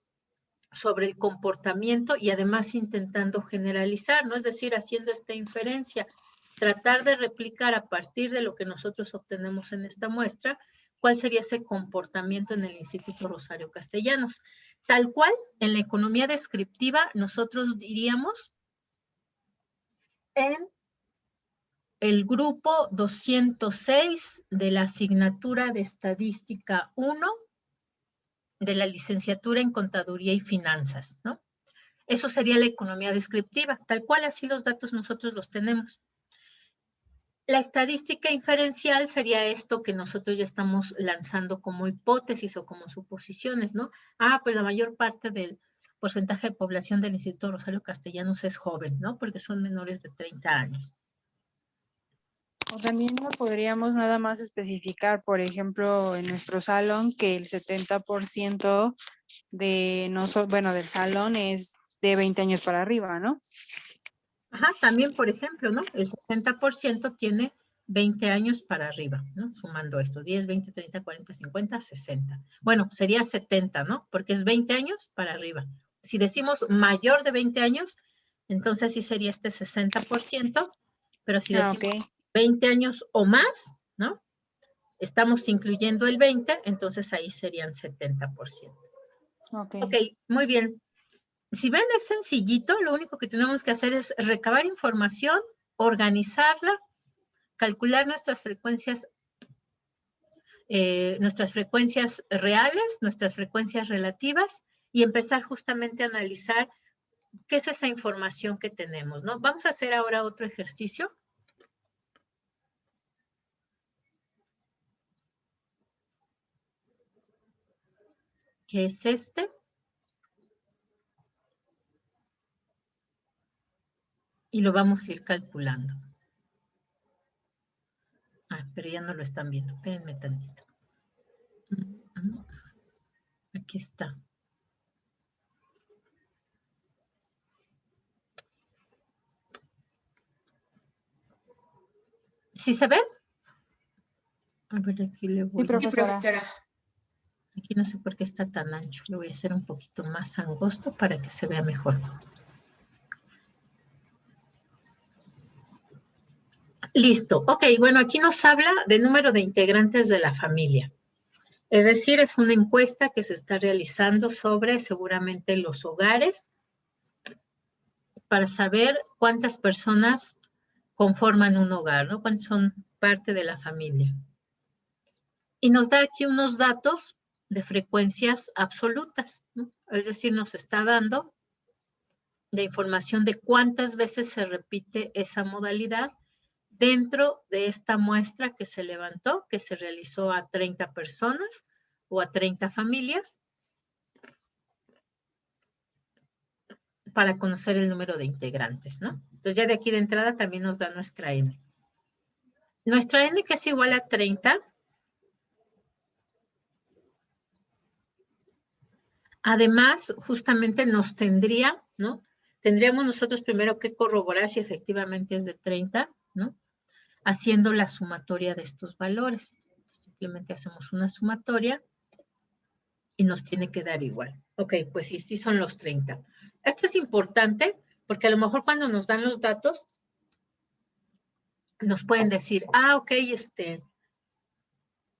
sobre el comportamiento y además intentando generalizar, ¿no? Es decir, haciendo esta inferencia. tratar de replicar a partir de lo que nosotros obtenemos en esta muestra, cuál sería ese comportamiento en el Instituto Rosario Castellanos. Tal cual, en la economía descriptiva, nosotros diríamos en el grupo 206 de la asignatura de Estadística 1 de la licenciatura en Contaduría y Finanzas, ¿no? Eso sería la economía descriptiva, tal cual así los datos nosotros los tenemos. La estadística inferencial sería esto que nosotros ya estamos lanzando como hipótesis o como suposiciones, ¿no? Ah, pues la mayor parte del porcentaje de población del Instituto Rosario Castellanos es joven, ¿no? Porque son menores de 30 años. O también no podríamos nada más especificar, por ejemplo, en nuestro salón, que el 70% de del salón es de 20 años para arriba, ¿no? Ajá, también, por ejemplo, ¿no? El 60% tiene 20 años para arriba, ¿no? Sumando esto, 10, 20, 30, 40, 50, 60. Bueno, sería 70, ¿no? Porque es 20 años para arriba. Si decimos mayor de 20 años, entonces sí sería este 60%, pero si decimos 20 años o más, ¿no? Estamos incluyendo el 20, entonces ahí serían 70%. Ok, muy bien. Si ven, es sencillito, lo único que tenemos que hacer es recabar información, organizarla, calcular nuestras frecuencias reales, nuestras frecuencias relativas y empezar justamente a analizar qué es esa información que tenemos, ¿no? Vamos a hacer ahora otro ejercicio. Que es este. Y lo vamos a ir calculando. Ah, pero ya no lo están viendo. Espérenme tantito. Aquí está. ¿Sí se ve? A ver, aquí le voy. Sí, profesora. Aquí no sé por qué está tan ancho. Lo voy a hacer un poquito más angosto para que se vea mejor. Listo. Ok, bueno, aquí nos habla de número de integrantes de la familia. Es decir, es una encuesta que se está realizando sobre seguramente los hogares para saber cuántas personas conforman un hogar, ¿no? Cuántos son parte de la familia. Y nos da aquí unos datos de frecuencias absolutas, ¿no? Es decir, nos está dando de información de cuántas veces se repite esa modalidad dentro de esta muestra que se levantó, que se realizó a 30 personas o a 30 familias para conocer el número de integrantes, ¿no? Entonces ya de aquí de entrada también nos da nuestra N. Nuestra N, que es igual a 30, además justamente nos tendría, ¿no? Tendríamos nosotros primero que corroborar si efectivamente es de 30, ¿no? Haciendo la sumatoria de estos valores. Simplemente hacemos una sumatoria y nos tiene que dar igual. Ok, pues sí son los 30. Esto es importante porque a lo mejor cuando nos dan los datos, nos pueden decir, ah, ok,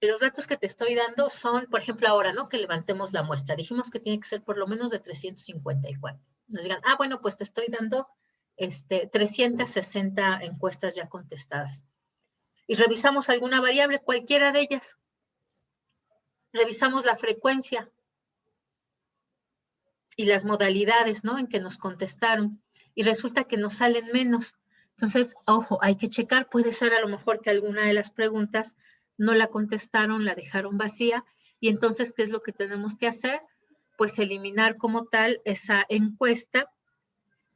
los datos que te estoy dando son, por ejemplo, ahora, ¿no? Que levantemos la muestra. Dijimos que tiene que ser por lo menos de 354. Nos digan, ah, bueno, pues te estoy dando 360 encuestas ya contestadas. Y revisamos alguna variable, cualquiera de ellas. Revisamos la frecuencia y las modalidades, ¿no? En que nos contestaron. Y resulta que nos salen menos. Entonces, ojo, hay que checar. Puede ser a lo mejor que alguna de las preguntas no la contestaron, la dejaron vacía. Y entonces, ¿qué es lo que tenemos que hacer? Pues eliminar como tal esa encuesta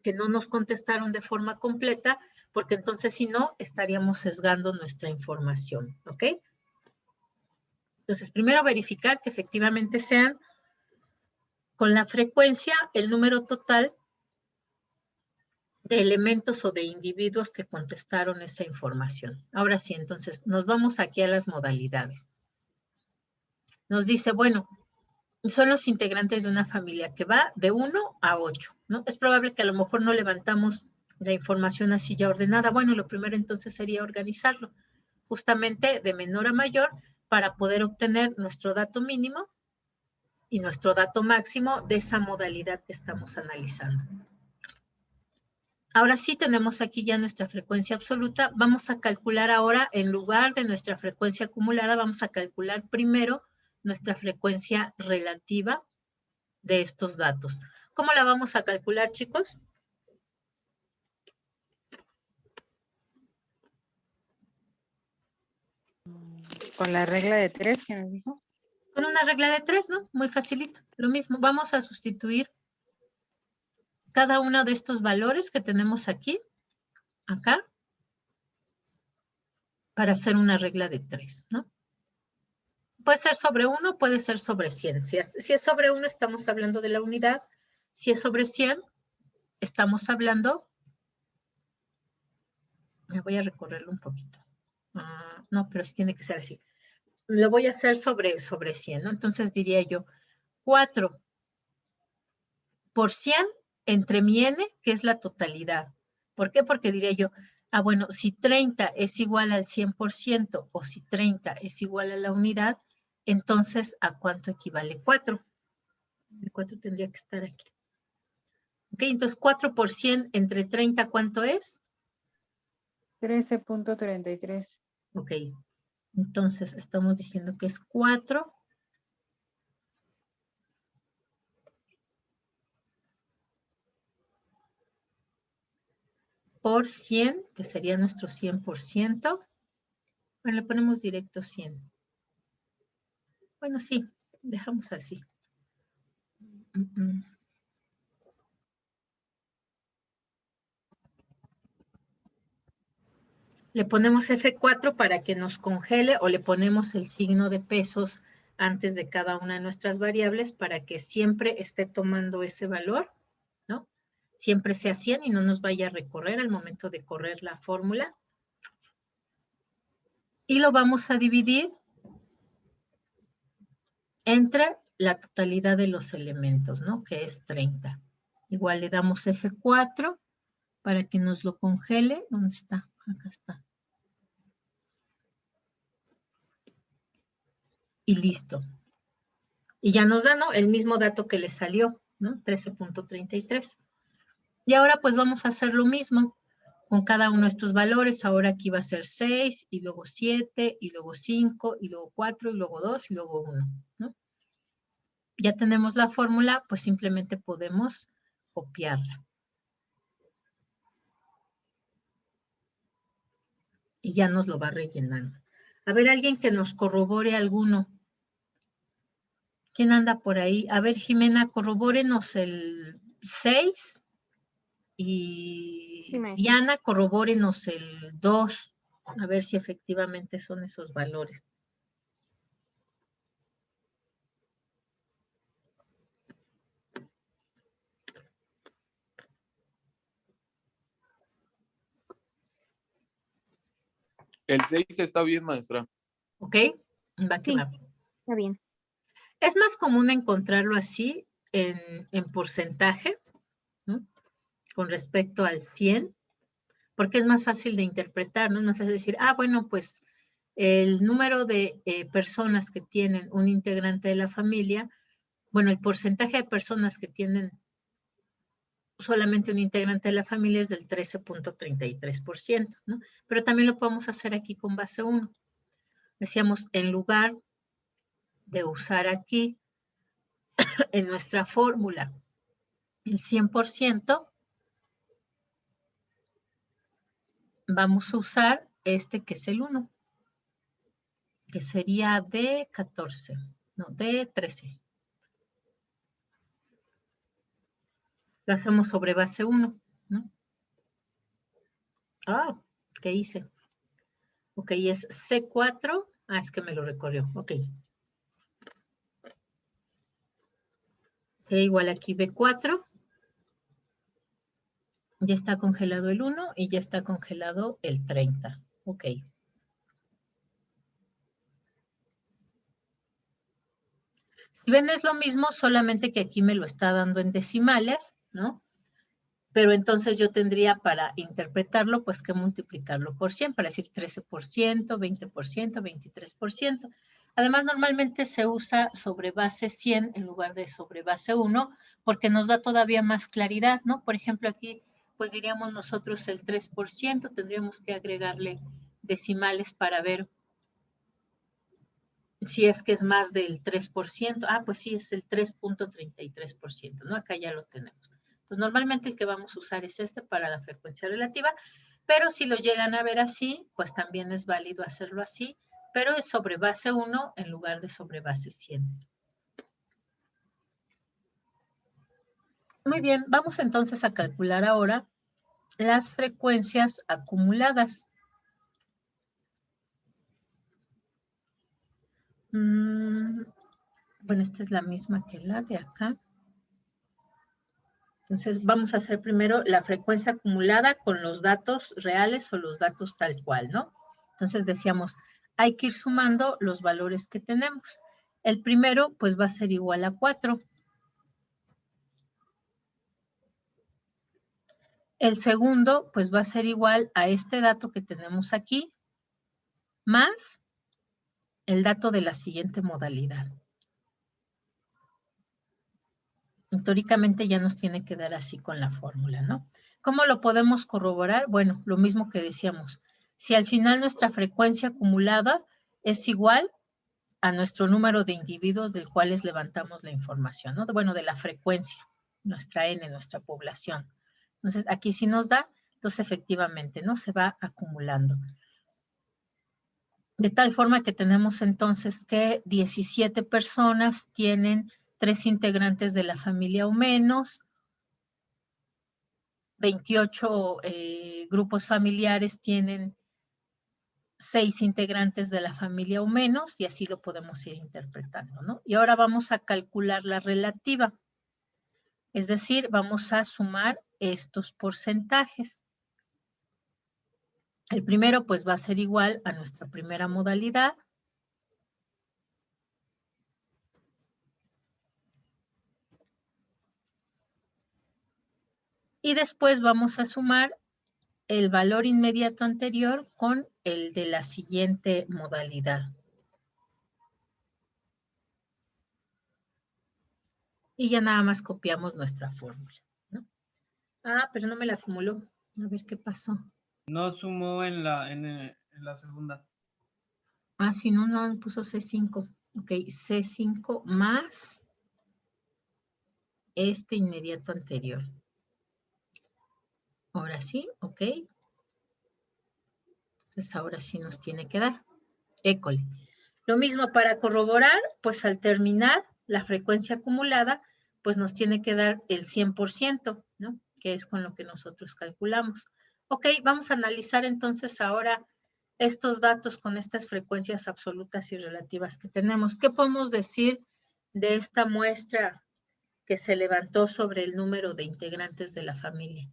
que no nos contestaron de forma completa, porque entonces si no, estaríamos sesgando nuestra información, ¿ok? Entonces, primero verificar que efectivamente sean con la frecuencia el número total de elementos o de individuos que contestaron esa información. Ahora sí, entonces, nos vamos aquí a las modalidades. Nos dice, bueno, son los integrantes de una familia que va de 1 a 8, ¿no? Es probable que a lo mejor no levantamos la información así ya ordenada. Bueno, lo primero entonces sería organizarlo, justamente de menor a mayor, para poder obtener nuestro dato mínimo y nuestro dato máximo de esa modalidad que estamos analizando. Ahora sí tenemos aquí ya nuestra frecuencia absoluta. Vamos a calcular ahora, en lugar de nuestra frecuencia acumulada, vamos a calcular primero nuestra frecuencia relativa de estos datos. ¿Cómo la vamos a calcular, chicos? Con la regla de 3 que nos dijo. Con una regla de 3, ¿no? Muy facilito. Lo mismo, vamos a sustituir cada uno de estos valores que tenemos aquí, acá, para hacer una regla de 3, ¿no? Puede ser sobre 1, puede ser sobre 100. Si es sobre 1, estamos hablando de la unidad. Si es sobre 100, estamos hablando... Me voy a recorrerlo un poquito. No, pero sí tiene que ser así. Lo voy a hacer sobre 100, ¿no? Entonces diría yo 4 por 100 entre mi n, que es la totalidad. ¿Por qué? Porque diría yo, bueno, si 30 es igual al 100% o si 30 es igual a la unidad, entonces, ¿a cuánto equivale 4? El 4 tendría que estar aquí. Ok, entonces 4 por 100 entre 30, ¿cuánto es? 13.33. Ok, entonces estamos diciendo que es 4 por 100, que sería nuestro 100%. Bueno, le ponemos directo 100. Bueno, sí, dejamos así. Le ponemos F4 para que nos congele o le ponemos el signo de pesos antes de cada una de nuestras variables para que siempre esté tomando ese valor, ¿no? Siempre sea 100 y no nos vaya a recorrer al momento de correr la fórmula. Y lo vamos a dividir entre la totalidad de los elementos, ¿no? Que es 30. Igual le damos F4 para que nos lo congele. ¿Dónde está? Acá está. Y listo. Y ya nos da, ¿no? El mismo dato que le salió, ¿no? 13.33. Y ahora pues vamos a hacer lo mismo con cada uno de estos valores. Ahora aquí va a ser 6, y luego 7, y luego 5, y luego 4, y luego 2, y luego 1, ¿no? Ya tenemos la fórmula, pues simplemente podemos copiarla. Y ya nos lo va rellenando. A ver, alguien que nos corrobore alguno. ¿Quién anda por ahí? A ver, Jimena, corrobórenos el 6 y Sí, maestra. Diana, corrobórenos el 2. A ver si efectivamente son esos valores. El 6 está bien, maestra. ¿Ok? Va que Sí. va. Está bien. Es más común encontrarlo así en porcentaje, ¿no? Con respecto al 100, porque es más fácil de interpretar, ¿no? No es decir, bueno, pues el número de personas que tienen un integrante de la familia, bueno, el porcentaje de personas que tienen solamente un integrante de la familia es del 13.33%, ¿no? Pero también lo podemos hacer aquí con base 1. Decíamos, en lugar de usar aquí en nuestra fórmula el 100%, vamos a usar este que es el 1, que sería de 14, no, de 13. Lo hacemos sobre base 1, ¿no? ¿Qué hice? Ok, es C4. Es que me lo recorrió. Ok. Sería igual aquí B4. Ya está congelado el 1 y ya está congelado el 30. Ok. Si ven es lo mismo, solamente que aquí me lo está dando en decimales, ¿no? pero entonces yo tendría para interpretarlo, pues que multiplicarlo por 100, para decir 13%, 20%, 23%. Además, normalmente se usa sobre base 100 en lugar de sobre base 1, porque nos da todavía más claridad, ¿no? Por ejemplo, aquí, pues diríamos nosotros el 3%, tendríamos que agregarle decimales para ver si es que es más del 3%. Ah, pues sí, es el 3.33%, ¿no? Acá ya lo tenemos. Entonces, normalmente el que vamos a usar es este para la frecuencia relativa, pero si lo llegan a ver así, pues también es válido hacerlo así, pero es sobre base 1 en lugar de sobre base 100. Muy bien, vamos entonces a calcular ahora las frecuencias acumuladas. Bueno, esta es la misma que la de acá. Entonces, vamos a hacer primero la frecuencia acumulada con los datos reales o los datos tal cual, ¿no? Entonces, decíamos, hay que ir sumando los valores que tenemos. El primero, pues, va a ser igual a 4. El segundo, pues, va a ser igual a este dato que tenemos aquí, más el dato de la siguiente modalidad. Teóricamente ya nos tiene que dar así con la fórmula, ¿no? ¿Cómo lo podemos corroborar? Bueno, lo mismo que decíamos. Si al final nuestra frecuencia acumulada es igual a nuestro número de individuos del cuales levantamos la información, ¿no? Bueno, de la frecuencia, nuestra N, nuestra población. Entonces, aquí sí nos da, entonces efectivamente, ¿no? Se va acumulando. De tal forma que tenemos entonces que 17 personas tienen 3 integrantes de la familia o menos, 28 grupos familiares tienen 6 integrantes de la familia o menos, y así lo podemos ir interpretando, ¿no? Y ahora vamos a calcular la relativa. Es decir, vamos a sumar estos porcentajes. El primero, pues, va a ser igual a nuestra primera modalidad. Y después vamos a sumar el valor inmediato anterior con el de la siguiente modalidad. Y ya nada más copiamos nuestra fórmula, ¿no? Ah, pero no me la acumuló. A ver qué pasó. No sumó en la segunda. Ah, sí, no, puso C5. Ok, C5 más este inmediato anterior. Ahora sí, ok. Entonces ahora sí nos tiene que dar. École. Lo mismo para corroborar, pues al terminar la frecuencia acumulada, pues nos tiene que dar el 100%, ¿no? Que es con lo que nosotros calculamos. Ok, vamos a analizar entonces ahora estos datos con estas frecuencias absolutas y relativas que tenemos. ¿Qué podemos decir de esta muestra que se levantó sobre el número de integrantes de la familia?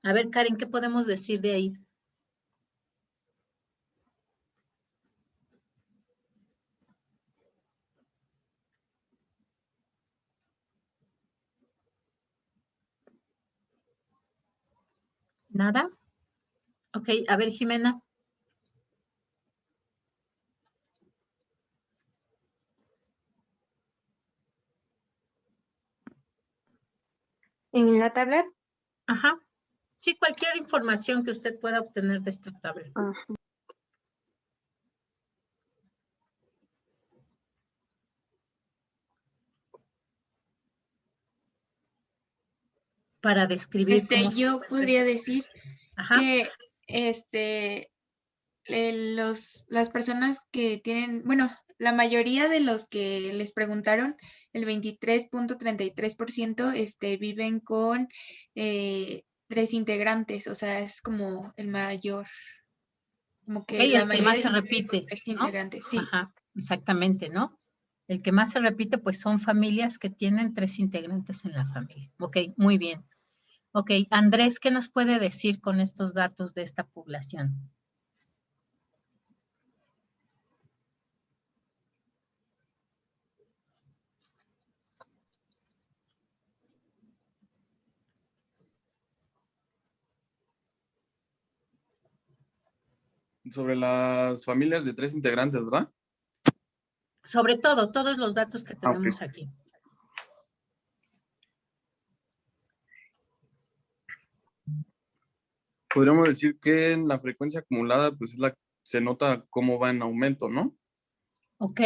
A ver, Karen, ¿qué podemos decir de ahí? ¿Nada? Ok, a ver, Jimena. En la tabla. Ajá. Sí, cualquier información que usted pueda obtener de esta tabla. Para describir cómo Yo podría decir Ajá. que las personas que tienen, bueno, la mayoría de los que les preguntaron, el 23.33% viven con 3 integrantes, o sea, es como el mayor, como que la el que mayoría más se de repite, 3 ¿no? integrantes, sí. Ajá, exactamente, ¿no? El que más se repite, pues son familias que tienen 3 integrantes en la familia. Ok, muy bien. Ok, Andrés, ¿qué nos puede decir con estos datos de esta población? sobre las familias de 3 integrantes, ¿verdad? Sobre todo, todos los datos que Ok. tenemos aquí. Podríamos decir que en la frecuencia acumulada, pues es se nota cómo va en aumento, ¿no? ¿Ok?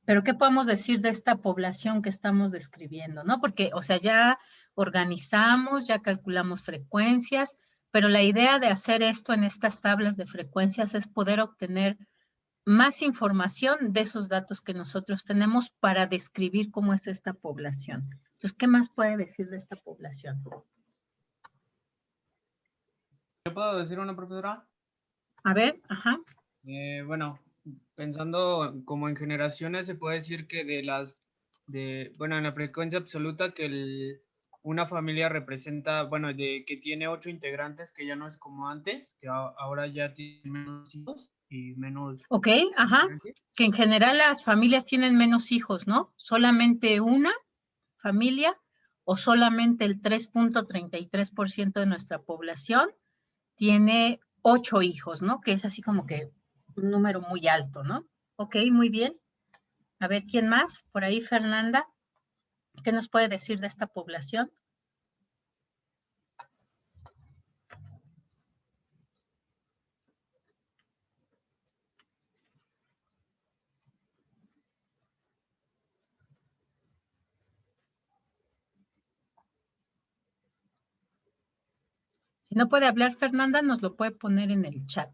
Pero ¿qué podemos decir de esta población que estamos describiendo, no? Porque, o sea, ya organizamos, ya calculamos frecuencias, pero la idea de hacer esto en estas tablas de frecuencias es poder obtener más información de esos datos que nosotros tenemos para describir cómo es esta población. Entonces, ¿qué más puede decir de esta población? ¿Qué puedo decir una profesora? A ver, ajá. Bueno, pensando como en generaciones, se puede decir que bueno, en la frecuencia absoluta que una familia representa, bueno, que tiene 8 integrantes, que ya no es como antes, que ahora ya tiene menos hijos y menos... Ok, ajá. Que en general las familias tienen menos hijos, ¿no? Solamente una familia o solamente el 3.33% de nuestra población tiene 8 hijos, ¿no? Que es así como que un número muy alto, ¿no? Ok, muy bien. A ver, ¿quién más? Por ahí, Fernanda. ¿Qué nos puede decir de esta población? Si no puede hablar Fernanda, nos lo puede poner en el chat.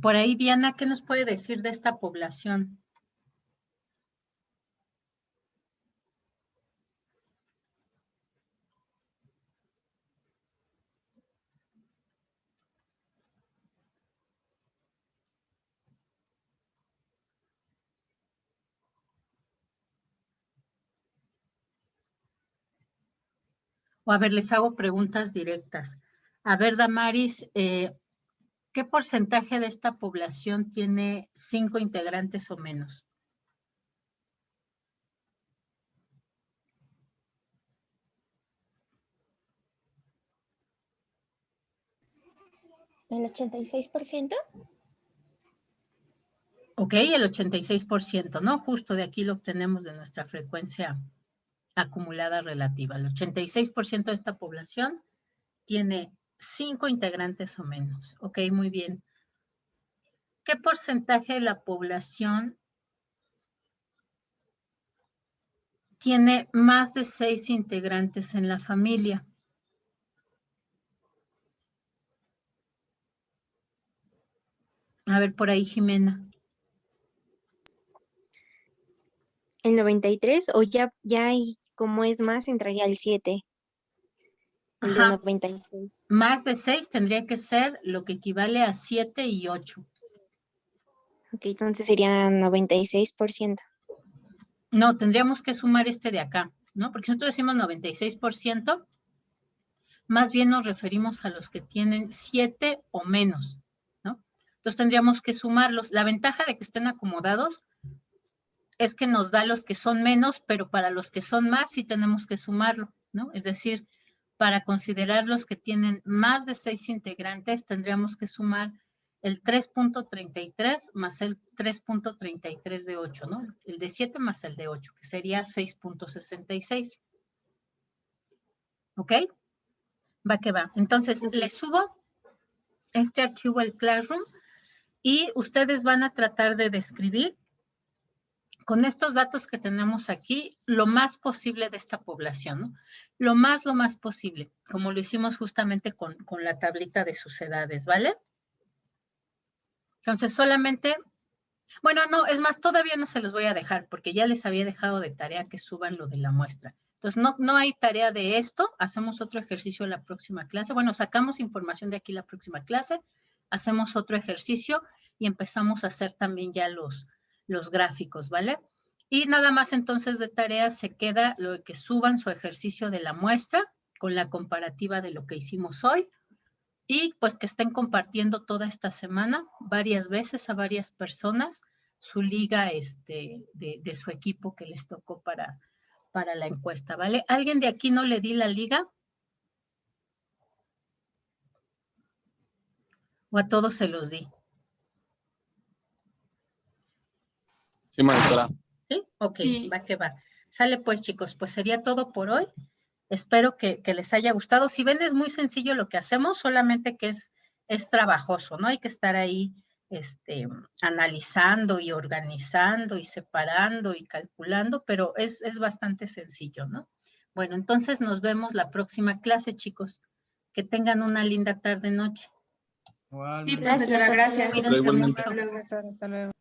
Por ahí, Diana, ¿qué nos puede decir de esta población? O a ver, les hago preguntas directas. A ver, Damaris, ¿qué porcentaje de esta población tiene 5 integrantes o menos? ¿El 86%? Ok, el 86%, ¿no? Justo de aquí lo obtenemos de nuestra frecuencia acumulada relativa. El 86% de esta población tiene 5 integrantes o menos. Ok, muy bien. ¿Qué porcentaje de la población tiene más de 6 integrantes en la familia? A ver, por ahí, Jimena. El 93 o ya hay, como es más, entraría el 7. El de Ajá. 96. Más de 6 tendría que ser lo que equivale a 7 y 8. Ok, entonces sería 96%. No, tendríamos que sumar este de acá, ¿no? Porque si nosotros decimos 96%, más bien nos referimos a los que tienen 7 o menos, ¿no? Entonces tendríamos que sumarlos. La ventaja de que estén acomodados es que nos da los que son menos, pero para los que son más sí tenemos que sumarlo, ¿no? Es decir, para considerar los que tienen más de 6 integrantes, tendríamos que sumar el 3.33 más el 3.33 de 8, ¿no? El de 7 más el de 8, que sería 6.66. ¿Ok? Va que va. Entonces, les subo este archivo al Classroom y ustedes van a tratar de describir con estos datos que tenemos aquí, lo más posible de esta población, ¿no? Lo más posible, como lo hicimos justamente con la tablita de sus edades, ¿vale? Entonces, solamente, bueno, no, es más, todavía no se los voy a dejar, porque ya les había dejado de tarea que suban lo de la muestra. Entonces, no hay tarea de esto, hacemos otro ejercicio en la próxima clase. Bueno, sacamos información de aquí la próxima clase, hacemos otro ejercicio y empezamos a hacer también ya los gráficos, ¿vale? Y nada más entonces de tarea se queda lo de que suban su ejercicio de la muestra con la comparativa de lo que hicimos hoy y pues que estén compartiendo toda esta semana varias veces a varias personas su liga de su equipo que les tocó para la encuesta, ¿vale? ¿Alguien de aquí no le di la liga? ¿O a todos se los di? Sí, maestra. ¿Sí? Ok, Sí. va que va. Sale pues, chicos, pues sería todo por hoy. Espero que les haya gustado. Si ven, es muy sencillo lo que hacemos, solamente que es trabajoso, ¿no? Hay que estar ahí analizando y organizando y separando y calculando, pero es bastante sencillo, ¿no? Bueno, entonces nos vemos la próxima clase, chicos. Que tengan una linda tarde-noche. Igual, Sí, maestra. profesora, gracias. Cuídense igualmente. mucho. Profesor, hasta luego.